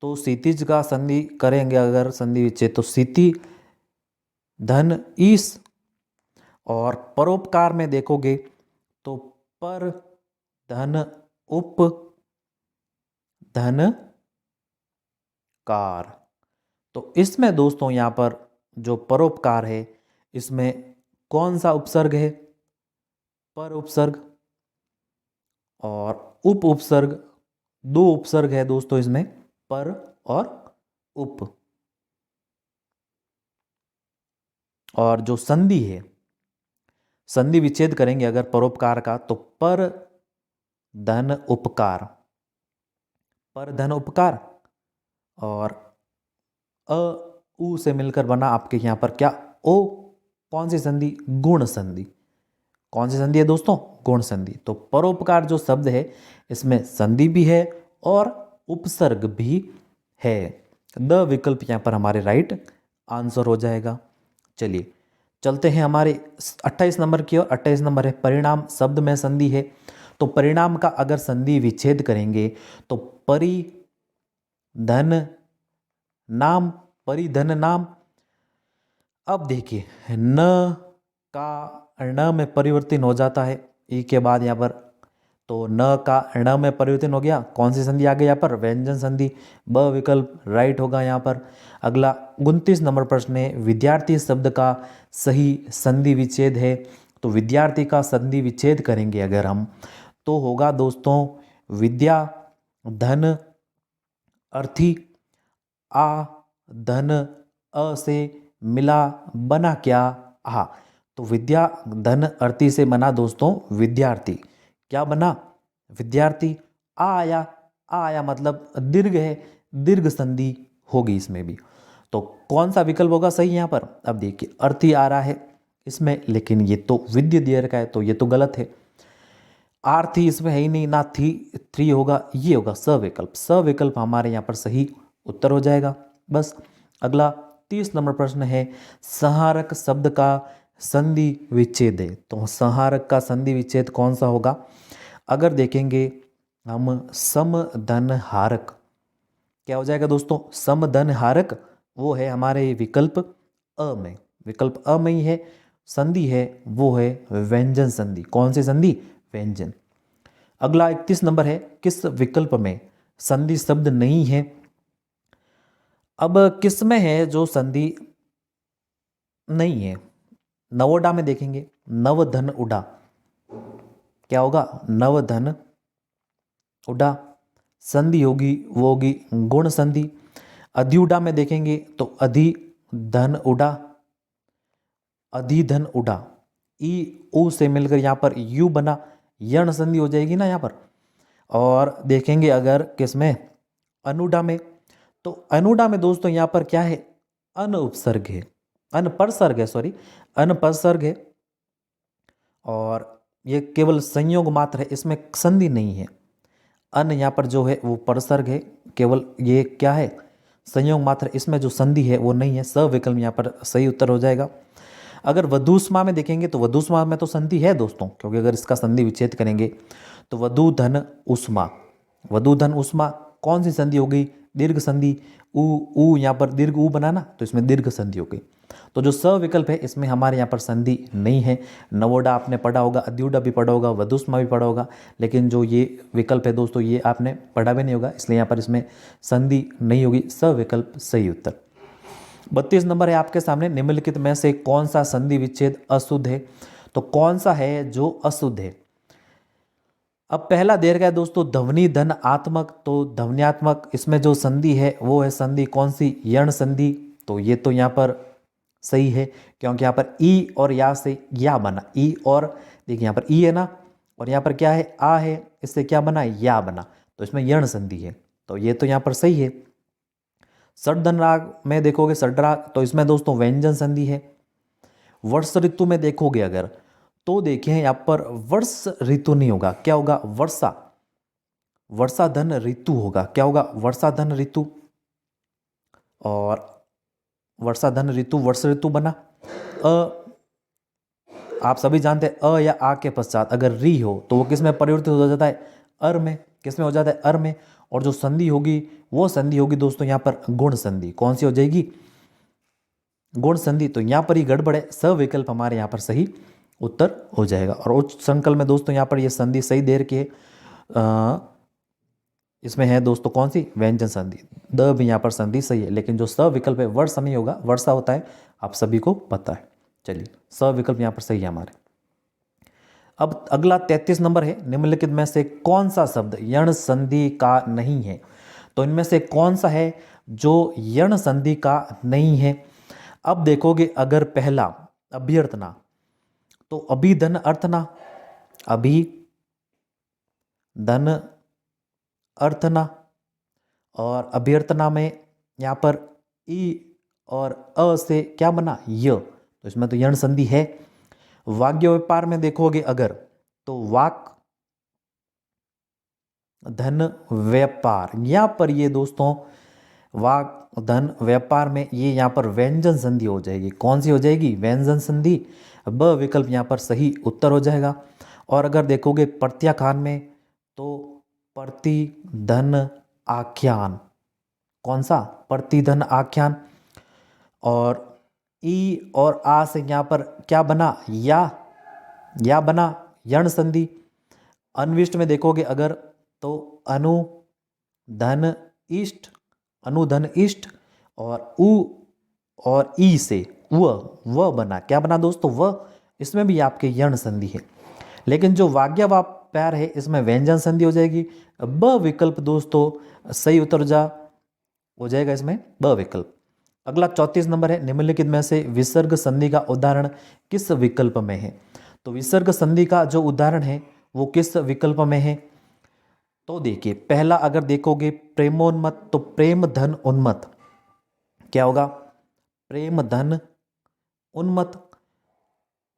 तो क्षितिज का संधि करेंगे अगर संधि विच्छेद, तो क्षिति धन ईश, और परोपकार में देखोगे तो पर धन उप धन कार। तो इसमें दोस्तों यहाँ पर जो परोपकार है इसमें कौन सा उपसर्ग है? पर उपसर्ग, और उप उपसर्ग, दो उपसर्ग है दोस्तों इसमें, पर और उप, और जो संधि है, संधि विच्छेद करेंगे अगर परोपकार का, तो पर धन उपकार, पर धन उपकार, और अ उ से मिलकर बना आपके यहाँ पर क्या, ओ, कौन सी संधि, गुण संधि। कौन सी संधि है दोस्तों, गुण संधि। तो परोपकार जो शब्द है इसमें संधि भी है और उपसर्ग भी है। द विकल्प यहाँ पर हमारे राइट आंसर हो जाएगा। चलिए चलते हैं हमारे 28 नंबर की ओर। 28 नंबर है परिणाम शब्द में संधि है। तो परिणाम का अगर संधि विच्छेद करेंगे तो परिधन नाम, परिधन नाम। अब देखिए न का ण में परिवर्तन हो जाता है ई के बाद यहाँ पर, तो न का ण में परिवर्तन हो गया। कौन सी संधि आ गई यहाँ पर, व्यंजन संधि। ब विकल्प राइट होगा यहाँ पर। अगला 29 नंबर प्रश्न है विद्यार्थी शब्द का सही संधि विच्छेद है। तो विद्यार्थी का संधि विच्छेद करेंगे अगर हम, तो होगा दोस्तों विद्या धन अर्थी, आ धन अ से मिला बना क्या, आ। तो विद्या धन अर्थी से बना दोस्तों विद्यार्थी, क्या बना, विद्यार्थी। आ आया मतलब दीर्घ है, दीर्घ संधि होगी इसमें भी। तो कौन सा विकल्प होगा सही यहाँ पर, अब देखिए अर्थी आ रहा है इसमें, लेकिन ये तो विद्य दियर का है तो ये तो गलत है। आर्थी इसमें है ही नहीं, ना थ्री होगा, ये होगा सविकल्प। सविकल्प हमारे यहाँ पर सही उत्तर हो जाएगा। बस अगला 30 नंबर प्रश्न है संहारक शब्द का संधि विच्छेद है। तो संहारक का संधि विच्छेद कौन सा होगा, अगर देखेंगे हम समधन हारक, क्या हो जाएगा दोस्तों, समधन हारक, वो है हमारे विकल्प अ में। विकल्प अ में ही है, संधि है वो है व्यंजन संधि। कौन सी संधि, व्यंजन। अगला 31 नंबर है किस विकल्प में संधि शब्द नहीं है। अब किस में है जो संधि नहीं है, नवोडा में देखेंगे, नवधन उडा, क्या होगा, नवधन उडा, संधि होगी वो होगी गुण संधि। अधिउडा में देखेंगे तो अधि धन उडा, अधिधन उडा, ई उ से मिलकर यहाँ पर यू बना, यण संधि हो जाएगी ना यहाँ पर। और देखेंगे अगर किसमें, अनुडा में, तो अनुडा में दोस्तों यहाँ पर क्या है, अन उपसर्ग है, अन परसर्ग है, सॉरी अन परसर्ग है, और ये केवल संयोग मात्र है, इसमें संधि नहीं है। अन यहाँ पर जो है वो परसर्ग है, केवल ये क्या है, संयोग मात्र, इसमें जो संधि है वो नहीं है। सविकल्प यहाँ पर सही उत्तर हो जाएगा। अगर वधूष्मा में देखेंगे तो वधूष्मा में तो संधि है दोस्तों, क्योंकि अगर इसका संधि विच्छेद करेंगे तो वधु धन उष्मा, वधु धन उष्मा कौन सी संधि हो गई, दीर्घ संधि। ऊ यहाँ पर दीर्घ ऊ बना ना, तो इसमें दीर्घ संधि हो गई। तो जो स विकल्प है इसमें हमारे यहाँ पर संधि नहीं है। नवोडा आपने पढ़ा होगा, अद्युडा भी पढ़ा होगा, वधुष्मा भी पढ़ा होगा, लेकिन जो ये विकल्प है दोस्तों ये आपने पढ़ा भी नहीं होगा, इसलिए यहाँ पर इसमें संधि नहीं होगी। स विकल्प सही उत्तर। 32 नंबर है आपके सामने निम्नलिखित में से कौन सा संधि विच्छेद अशुद्ध है। तो कौन सा है जो अशुद्ध है। अब पहला दे रखा है दोस्तों ध्वनि धन आत्मक, तो ध्वन्यात्मक इसमें जो संधि है वो है संधि कौन सी, यण संधि। तो ये तो यहाँ पर सही है, क्योंकि यहाँ पर ई और या से या बना, ई और देखिए यहाँ पर ई है ना, और यहाँ पर क्या है, आ है, इससे क्या बना, या बना, तो इसमें यण संधि है, तो ये तो यहाँ पर सही है। षड्धन राग में देखोगे, षड्राग, तो इसमें दोस्तों व्यंजन संधि है। वर्ष ऋतु में देखोगे अगर, तो देखिए यहाँ पर वर्ष ऋतु नहीं होगा, क्या होगा, वर्षा, वर्षा धन ऋतु होगा, क्या होगा, वर्षा धन ऋतु। और वर्षा धन ऋतु वर्ष ऋतु बना। आप सभी जानते हैं अ या आ के पश्चात अगर री हो तो वो किस में परिवर्तित हो जाता है, अर में। किस में हो जाता है, अर में। और जो संधि होगी वो संधि होगी दोस्तों यहाँ पर गुण संधि। कौन सी हो जाएगी, गुण संधि। तो यहाँ पर ही गड़बड़ है, सविकल्प हमारे यहाँ पर सही उत्तर हो जाएगा। और उच्च संकल्प में दोस्तों यहाँ पर ये संधि सही दे रखी है, इसमें है दोस्तों कौन सी, व्यंजन संधि। द भी यहाँ पर संधि सही है, लेकिन जो सविकल्प है वर्षा नहीं होगा, वर्षा होता है, आप सभी को पता है। चलिए सविकल्प यहाँ पर सही है हमारे। अब अगला 33 नंबर है निम्नलिखित में से कौन सा शब्द यण संधि का नहीं है। तो इनमें से कौन सा है, जो यण संधि का नहीं है। अब देखोगे अगर पहला अभ्यर्थना, तो अभी धन अर्थना, अभी धन अर्थना, और अभ्यर्थना में यहाँ पर ई और अ से क्या बना, य, तो इसमें तो यण संधि है। वाग्य व्यापार में देखोगे अगर, तो वाक धन व्यापार, यहाँ पर ये दोस्तों वाक धन व्यापार में ये यहाँ पर व्यंजन संधि हो जाएगी। कौन सी हो जाएगी, व्यंजन संधि। ब विकल्प यहाँ पर सही उत्तर हो जाएगा। और अगर देखोगे प्रत्याख्यान में, तो प्रतिधन आख्यान, कौन सा, प्रतिधन आख्यान। और ई और आ से यहाँ पर क्या बना, या बना यण संधि। अन्विष्ट में देखोगे अगर, तो अनुधन इष्ट, अनुधन इष्ट, और उ और ई से व बना, क्या बना दोस्तों, व। इसमें भी आपके यण संधि है। लेकिन जो वाग्य व्यापार है इसमें व्यंजन संधि हो जाएगी। ब विकल्प दोस्तों सही उत्तर हो जाएगा इसमें ब विकल्प। अगला 34 नंबर है, निम्नलिखित में से विसर्ग संधि का उदाहरण किस विकल्प में है। तो विसर्ग संधि का जो उदाहरण है वो किस विकल्प में है। तो देखिए पहला अगर देखोगे प्रेमोन्मत्त, तो प्रेम धन उन्मत्त, क्या होगा, प्रेम धन उन्मत्त।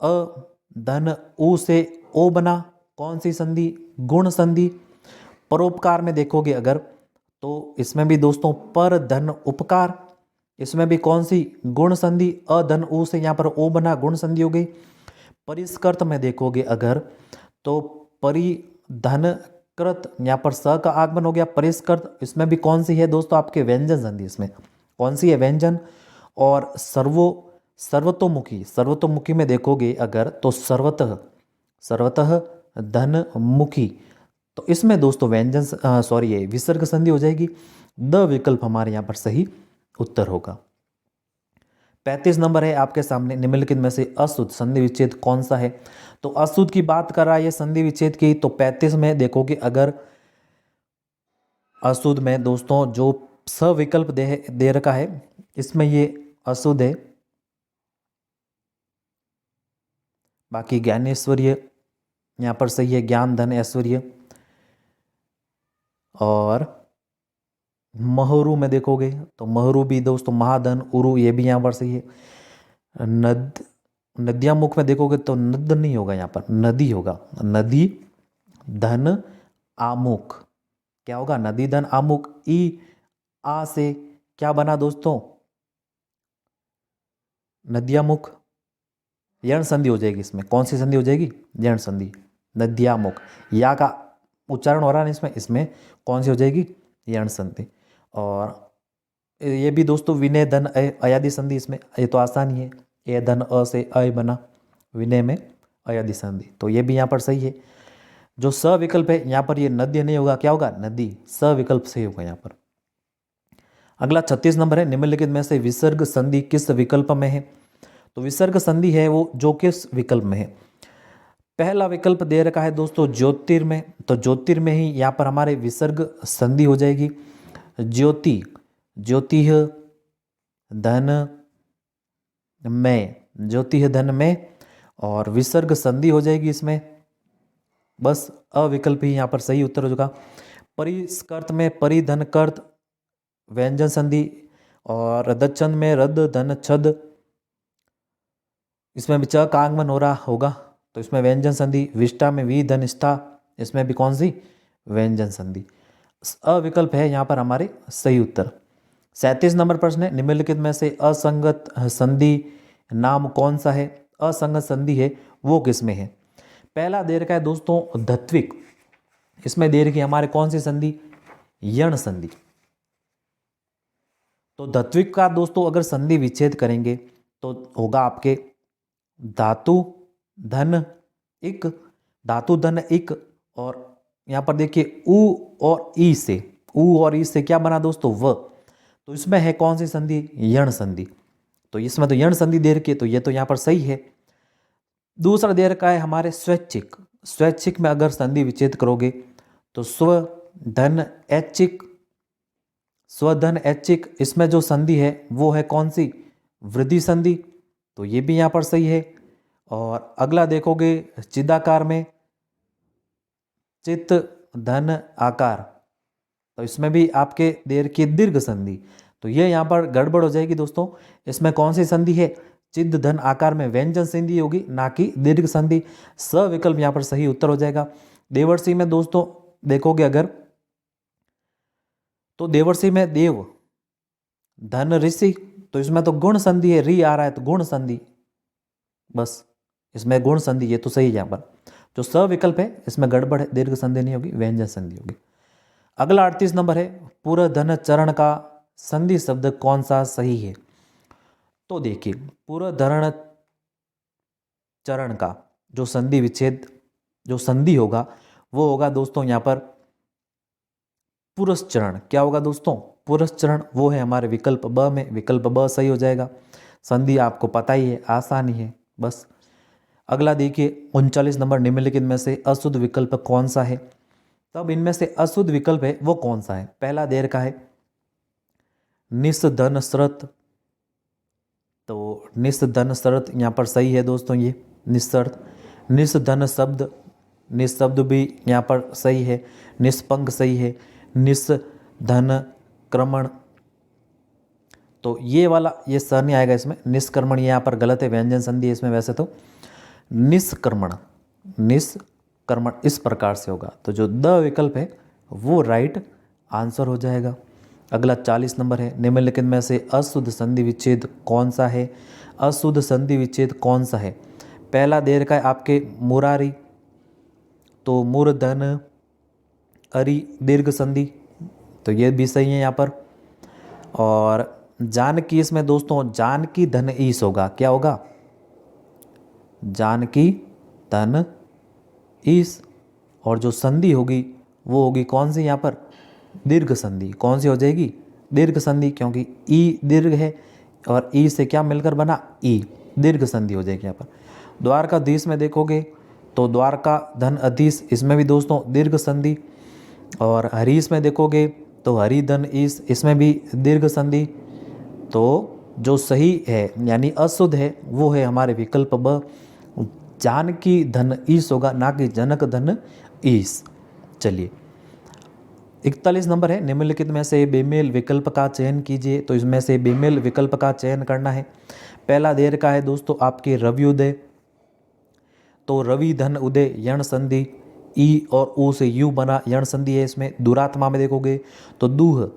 अ धन उ से ओ बना, कौन सी संधि, गुण संधि। परोपकार में देखोगे अगर, तो इसमें भी दोस्तों पर धन उपकार, इसमें भी कौन सी, गुण संधि। अ धन उ से यहाँ पर ओ बना, गुण संधि हो गई। परिष्कृत में देखोगे अगर, तो परिधन कृत, यहाँ पर स का आगमन हो गया। परिष्कृत, इसमें भी कौन सी है दोस्तों, आपके व्यंजन संधि, इसमें कौन सी है, व्यंजन। और सर्वतोमुखी, सर्वतोमुखी में देखोगे अगर, तो सर्वतः, सर्वतः धन मुखी, तो इसमें दोस्तों व्यंजन ये विसर्ग संधि हो जाएगी। द विकल्प हमारे यहाँ पर सही उत्तर होगा। 35 नंबर है आपके सामने, निम्नलिखित में से अशुद्ध संधि विच्छेद कौन सा है। तो अशुद्ध की बात कर रहा है ये संधि विच्छेद की, तो 35 में देखोगे अगर, अशुद्ध में दोस्तों जो स विकल्प दे रखा है इसमें ये अशुद्ध है। बाकी ज्ञानेश्वर्य यहाँ पर सही है, ज्ञान धन ऐश्वर्य। और महरू में देखोगे तो महरू भी दोस्तों महाधन उरु, ये भी यहाँ पर सही है। नदिया मुख में देखोगे तो नद नहीं होगा, यहाँ पर नदी होगा। नदी धन आमुख, क्या होगा, नदी धन आमुख। ई आ से क्या बना दोस्तों, नदियामुख, यण संधि हो जाएगी। इसमें कौन सी संधि हो जाएगी, यण संधि, नदियामुख। या का उच्चारण हो रहा है इसमें कौन सी हो जाएगी, यण संधि। और ये भी दोस्तों विनय धन अयादि संधि, इसमें ये तो आसान ही है। ए धन अ से अय बना, विनय में अयादि संधि, तो ये भी यहाँ पर सही है। जो स विकल्प है यहाँ पर ये नद्य नहीं होगा, क्या होगा, नदी। स विकल्प सही होगा यहाँ पर। अगला 36 नंबर है, निम्नलिखित में से विसर्ग संधि किस विकल्प में है। तो विसर्ग संधि है वो जो किस विकल्प में है। पहला विकल्प दे रखा है दोस्तों ज्योतिर्मय, तो ज्योतिर्मय ही यहाँ पर हमारे विसर्ग संधि हो जाएगी। ज्योति, ज्योतिः धन में, ज्योतिः धन में, और विसर्ग संधि हो जाएगी इसमें। बस अविकल्प ही यहाँ पर सही उत्तर हो जाएगा। परिष्कृत में परिधन कर्त, व्यंजन संधि। और रदचंद में रद धन छद, इसमें भी च का आगमन हो रहा होगा, तो इसमें व्यंजन संधि। विष्टा में वी धन स्था, इसमें भी कौन सी, व्यंजन संधि। अविकल्प है यहाँ पर हमारे सही उत्तर। 37 नंबर प्रश्न है, निम्नलिखित में से असंगत संधि नाम कौन सा है। असंगत संधि है वो किस में है। पहला दे रखा है दोस्तों धत्विक, इसमें दे रखी हमारे कौन सी संधि, यण संधि। तो धत्विक का दोस्तों अगर संधि विच्छेद करेंगे तो होगा आपके धातु धन इक, धातु धन इक। और यहाँ पर देखिए उ और ई से, उ और ई से क्या बना दोस्तों, व। तो इसमें है कौन सी संधि, यण संधि। तो इसमें तो यण संधि दे रखी है, तो ये तो यहाँ पर सही है। दूसरा दे रखा है हमारे स्वैच्छिक, स्वैच्छिक में अगर संधि विच्छेद करोगे तो स्व धन ऐच्छिक, स्वधन ऐच्छिक, इसमें जो संधि है वो है कौन सी, वृद्धि संधि, तो ये भी यहाँ पर सही है। और अगला देखोगे चिदाकार में चित धन आकार, तो इसमें भी आपके देर की दीर्घ संधि, तो ये यहाँ पर गड़बड़ हो जाएगी दोस्तों। इसमें कौन सी संधि है, चिद धन आकार में व्यंजन संधि होगी, ना कि दीर्घ संधि। स विकल्प यहाँ पर सही उत्तर हो जाएगा। देवर्षि में दोस्तों देखोगे अगर, तो देवर्षि में देव धन ऋषि, तो इसमें तो गुण संधि है, री आ रहा है तो गुण संधि, बस इसमें गुण संधि, ये तो सही है यहाँ पर। जो स विकल्प है इसमें गड़बड़ है, दीर्घ संधि नहीं होगी, व्यंजन संधि होगी। अगला 38 नंबर है, पूर्व धन चरण का संधि शब्द कौन सा सही है। तो देखिए पूर्व धन चरण का जो संधि विच्छेद जो संधि होगा वो होगा दोस्तों यहाँ पर पुरस्चरण। क्या होगा दोस्तों, पुरस्चरण, वो है हमारे विकल्प ब में, विकल्प ब सही हो जाएगा। संधि आपको पता ही है, आसानी है बस। अगला देखिए 39 नंबर, निम्नलिखित में से अशुद्ध विकल्प कौन सा है। तब इनमें से अशुद्ध विकल्प है वो कौन सा है। पहला देर का है निस्धन स्रत, तो निस्धन स्रत यहाँ पर सही है दोस्तों, ये निस्सर्त। निस्धन शब्द, निशब्द भी यहाँ पर सही है, निष्पंग सही है, निस्धन क्रमण, तो ये वाला ये स नहीं आएगा इसमें, निष्क्रमण ये यहाँ पर गलत है, व्यंजन संधि है इसमें वैसे तो। निष्क्रमण, निष्क्रमण इस प्रकार से होगा, तो जो द विकल्प है वो राइट आंसर हो जाएगा। अगला 40 नंबर है, निम्नलिखित में से अशुद्ध संधि विच्छेद कौन सा है। अशुद्ध संधि विच्छेद कौन सा है। पहला देर का है आपके मुरारी, तो मूर्धन अरि दीर्घ संधि, तो ये भी सही है यहाँ पर। और जानकी, इसमें दोस्तों जानकी धन ईस होगा, क्या होगा, जानकी धन ईस, और जो संधि होगी वो होगी कौन सी यहाँ पर, दीर्घ संधि। कौन सी हो जाएगी, दीर्घ संधि, क्योंकि ई दीर्घ है और ई से क्या मिलकर बना, ई, दीर्घ संधि हो जाएगी यहाँ पर। द्वारकाधीश में देखोगे तो द्वारका धन अधीश, इसमें भी दोस्तों दीर्घ संधि। और हरीश में देखोगे तो हरि धन ईस, इसमें भी दीर्घ संधि। तो जो सही है यानी अशुद्ध है वो है हमारे विकल्प ब, जानकी धन ईस होगा, ना कि जनक धन ईस। चलिए 41 नंबर है, निम्नलिखित में से बेमेल विकल्प का चयन कीजिए। तो इसमें से बेमेल विकल्प का चयन करना है। पहला देर का है दोस्तों आपके रविउदय, तो रवि धन उदय यण संधि, ई और ऊ से यू बना यण संधि है इसमें। दुरात्मा में देखोगे तो दूह,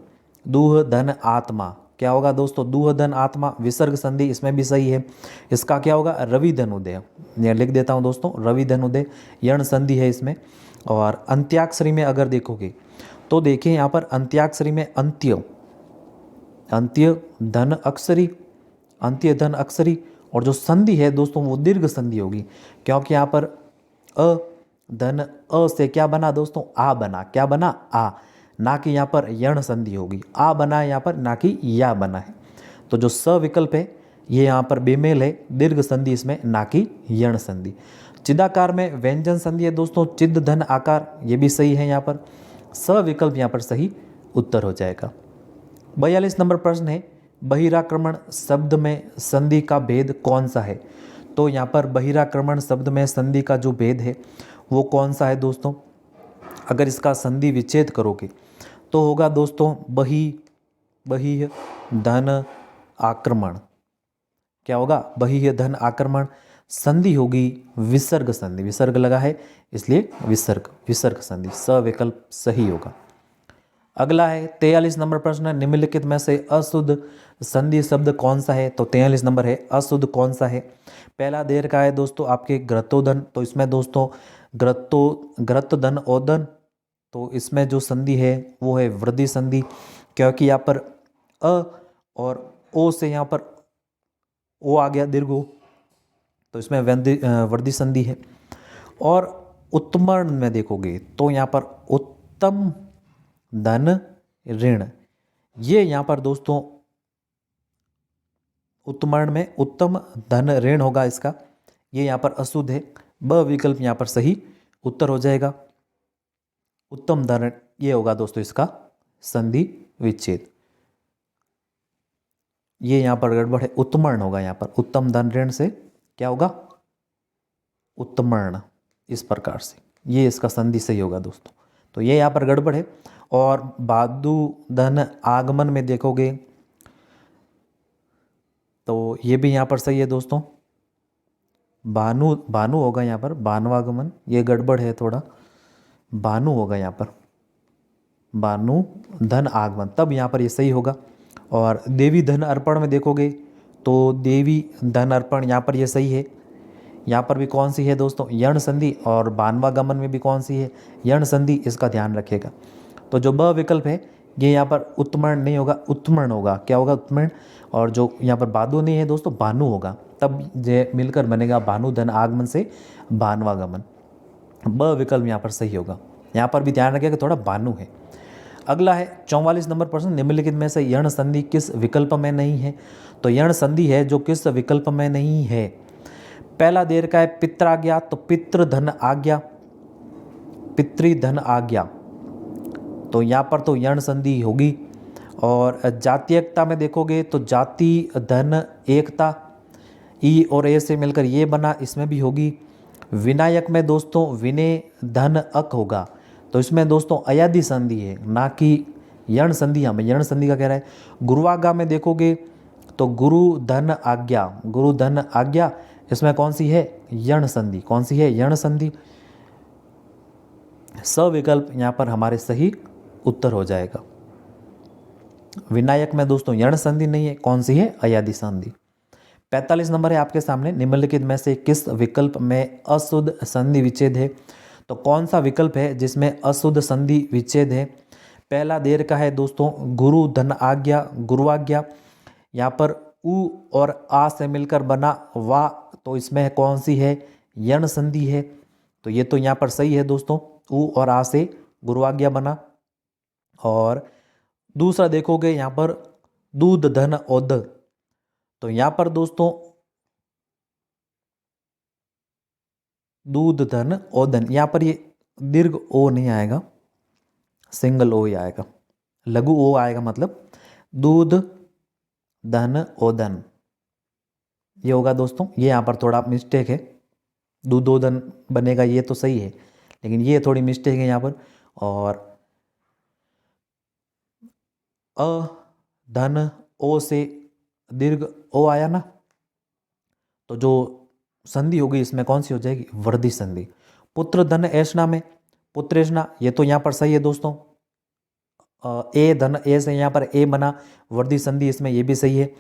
दूह धन आत्मा, क्या होगा दोस्तों, दूह धन आत्मा, विसर्ग संधि, इसमें भी सही है। इसका क्या होगा, रवि धन उदय, ये लिख देता हूँ दोस्तों, रवि धन उदय यण संधि है इसमें। और अंत्याक्षरी में अगर देखोगे तो देखिए यहाँ पर अंत्याक्षरी में अंत्य, अंत्य धन अक्षरी, अंत्य धन अक्षरी, और जो संधि है दोस्तों वो दीर्घ संधि होगी, क्योंकि यहाँ पर अ धन अ से क्या बना दोस्तों, आ बना, क्या बना, आ, ना कि यहाँ पर यण संधि होगी, आ बना है यहाँ पर, ना कि या बना है। तो जो स विकल्प है ये यहाँ पर बेमेल है, दीर्घ संधि इसमें, ना कि यण संधि। चिदाकार में व्यंजन संधि है दोस्तों, चिद धन आकार, ये भी सही है यहाँ पर। स विकल्प यहाँ पर सही उत्तर हो जाएगा। 42 नंबर प्रश्न है, बहिराक्रमण शब्द में संधि का भेद कौन सा है। तो यहाँ पर बहिराक्रमण शब्द में संधि का जो भेद है वो कौन सा है दोस्तों। अगर इसका संधि विच्छेद करोगे तो होगा दोस्तों बहि धन आक्रमण, क्या होगा, बहि धन आक्रमण। संधि होगी विसर्ग संधि, विसर्ग लगा है इसलिए विसर्ग, विसर्ग संधि, स विकल्प सही होगा। अगला है 43 नंबर प्रश्न, निम्नलिखित में से अशुद्ध संधि शब्द कौन सा है। तो 43 नंबर है, अशुद्ध कौन सा है। पहला देर का है दोस्तों आपके ग्रतोदन, तो इसमें दोस्तों ग्रतदन ओदन, तो इसमें जो संधि है वो है वृद्धि संधि, क्योंकि यहाँ पर अ और ओ से यहाँ पर ओ आ गया दीर्घ, तो इसमें वृद्धि संधि है। और उत्तमर्ण में देखोगे तो यहाँ पर उत्तम धन ऋण, ये यहाँ पर दोस्तों उत्तमर्ण में उत्तम धन ऋण होगा इसका, ये यहाँ पर अशुद्ध है। ब विकल्प यहाँ पर सही उत्तर हो जाएगा। उत्तम धन ये होगा दोस्तों इसका संधि विच्छेद। ये यहाँ पर गड़बड़ है, उत्तमर्ण होगा यहाँ पर, उत्तम धन ऋण से क्या होगा, उत्तमर्ण, इस प्रकार से ये इसका संधि सही होगा दोस्तों। तो ये यहाँ पर गड़बड़ है। और बादु धन आगमन में देखोगे तो ये भी यहाँ पर सही है दोस्तों, भानु होगा यहाँ पर, भानुआगमन, ये गड़बड़ है थोड़ा, भानु होगा यहाँ पर, भानु धन आगमन, तब यहाँ पर ये सही होगा। और देवी धन अर्पण में देखोगे तो देवी धन अर्पण यहाँ पर ये सही है। यहाँ पर भी कौन सी है दोस्तों, यण संधि, और भानुआगमन में भी कौन सी है, यण संधि, इसका ध्यान रखिएगा। तो जो ब विकल्प है ये यहाँ पर उत्तमर्ण नहीं होगा, उत्तमर्ण होगा, क्या होगा, उत्तमर्ण। और जो यहाँ पर बादु नहीं है दोस्तों, भानु होगा, तब ये मिलकर बनेगा भानु धन आगमन से भानुआगमन, ब विकल्प यहाँ पर सही होगा। यहाँ पर भी ध्यान रखिएगा थोड़ा भानु है। अगला है 44 नंबर प्रश्न, निम्नलिखित में से यण संधि किस विकल्प में नहीं है। तो यण संधि है जो किस विकल्प में नहीं है। पहला देर का है पित्राज्ञा, तो पितृधन आज्ञा, पितृधन आज्ञा, तो यहाँ पर तो यण संधि होगी। और जातीयता में देखोगे तो जाति धन एकता, ई और ए से मिलकर ये बना, इसमें भी होगी। विनायक में दोस्तों विनय धन अक होगा, तो इसमें दोस्तों अयादि संधि है, ना कि यण संधि, हमें यण संधि का कह रहा है। गुरुआज्ञा में देखोगे तो गुरु धन आज्ञा, गुरु धन आज्ञा, इसमें कौन सी है, यण संधि, कौन सी है, यण संधि। सविकल्प यहाँ पर हमारे सही उत्तर हो जाएगा। विनायक में दोस्तों यण संधि नहीं है, कौन सी है, अयादि संधि। 45 नंबर है आपके सामने, निम्नलिखित में से किस विकल्प में अशुद्ध संधि विच्छेद है। तो कौन सा विकल्प है जिसमें अशुद्ध संधि विच्छेद है। पहला देर का है दोस्तों गुरु धन आज्ञा, गुरुआज्ञा, यहाँ पर उ और आ से मिलकर बना वा, तो इसमें कौन सी है, यण संधि है। तो ये तो यहाँ पर सही है दोस्तों, उ और आ से गुरुआज्ञा बना। और दूसरा देखोगे यहाँ पर दूध धन औद, तो यहाँ पर दोस्तों दूध धन ओदन, यहाँ पर ये दीर्घ ओ नहीं आएगा, सिंगल ओ ही आएगा, लघु ओ आएगा, मतलब दूध धन ओदन ये होगा दोस्तों। ये यहाँ पर थोड़ा मिस्टेक है, दूधोदन बनेगा, ये तो सही है, लेकिन ये थोड़ी मिस्टेक है यहाँ पर। और अ धन ओ से दीर्घ ओ आया ना, तो जो संधि होगी इसमें कौन सी हो जाएगी, वर्धी संधि। पुत्र धन ऐष्णा में पुत्रेष्णा, ये तो यहाँ पर सही है दोस्तों, ए धन ए से यहाँ पर ए बना, वर्धी संधि इसमें ये भी सही है।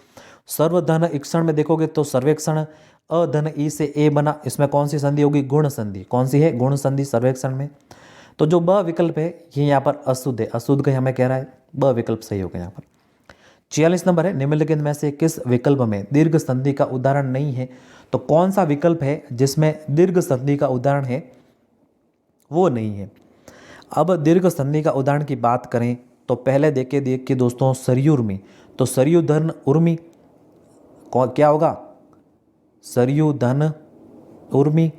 सर्वधन इक्षण में देखोगे तो सर्वेक्षण, अधन ई से ए बना, इसमें कौन सी संधि होगी, गुण संधि, कौन सी है, गुण संधि सर्वेक्षण में। तो जो ब विकल्प है ये यहाँ पर अशुद्ध है, अशुद्ध का हमें कह रहा है, ब विकल्प सही होगा यहाँ पर। 46 नंबर है, निम्नलिखित में से किस विकल्प में दीर्घ संधि का उदाहरण नहीं है। तो कौन सा विकल्प है जिसमें दीर्घ संधि का उदाहरण है, वो नहीं है। अब दीर्घ संधि का उदाहरण की बात करें तो पहले देख के दोस्तों सरयू उर्मी, तो सरयू धन उर्मी क्या होगा, सरयू धन उर्मी,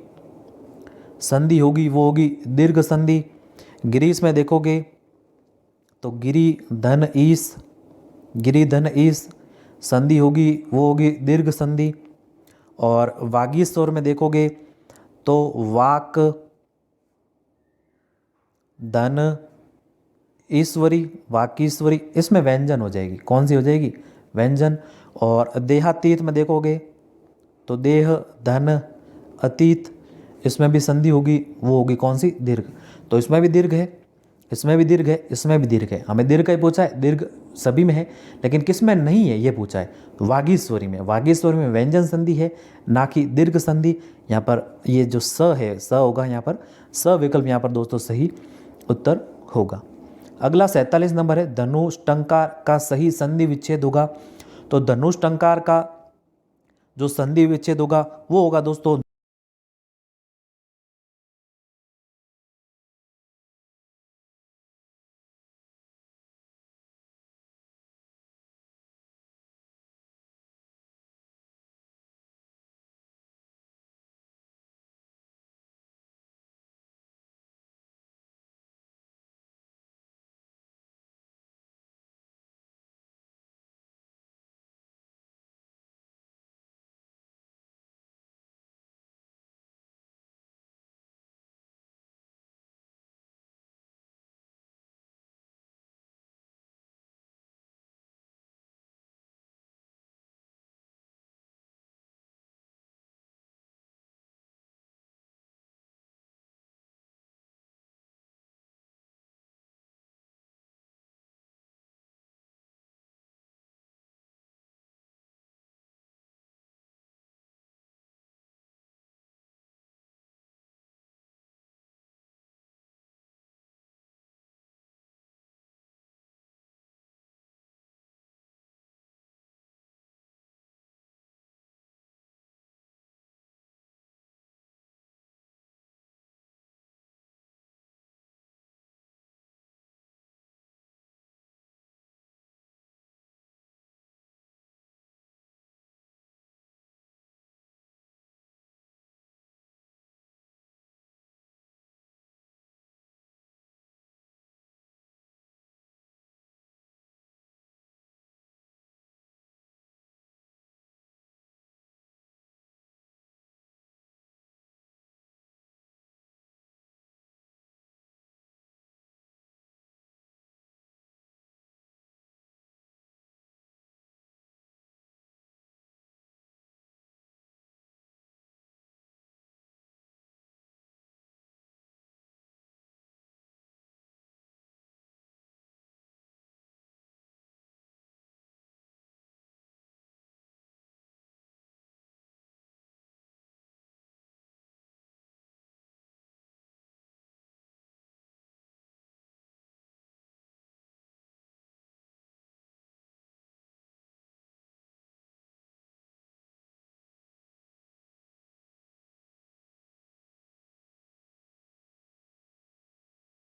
संधि होगी वो होगी दीर्घ संधि। गिरीश में देखोगे तो गिरी धन ईस, गिरी धन ईस, संधि होगी वो होगी दीर्घ संधि। और वागीश्वर में देखोगे तो वाक धन ईश्वरी, वाकीश्वरी, इसमें व्यंजन हो जाएगी, कौन सी हो जाएगी, व्यंजन। और देहातीत में देखोगे तो देह धन अतीत, इसमें भी संधि होगी वो होगी कौन सी, दीर्घ। तो इसमें भी दीर्घ है, इसमें भी दीर्घ है, इसमें भी दीर्घ है। हमें दीर्घ का ही पूछा है, दीर्घ सभी में है, लेकिन किस में नहीं है ये पूछा है, वागीश्वरी में। वागीश्वरी में व्यंजन संधि है, ना कि दीर्घ संधि। यहाँ पर ये जो स है, स होगा यहाँ पर, स विकल्प यहाँ पर दोस्तों सही उत्तर होगा। अगला 47 नंबर है, धनुष्टंकार का सही संधि विच्छेद होगा। तो धनुष्टंकार का जो संधि विच्छेद होगा वो होगा दोस्तों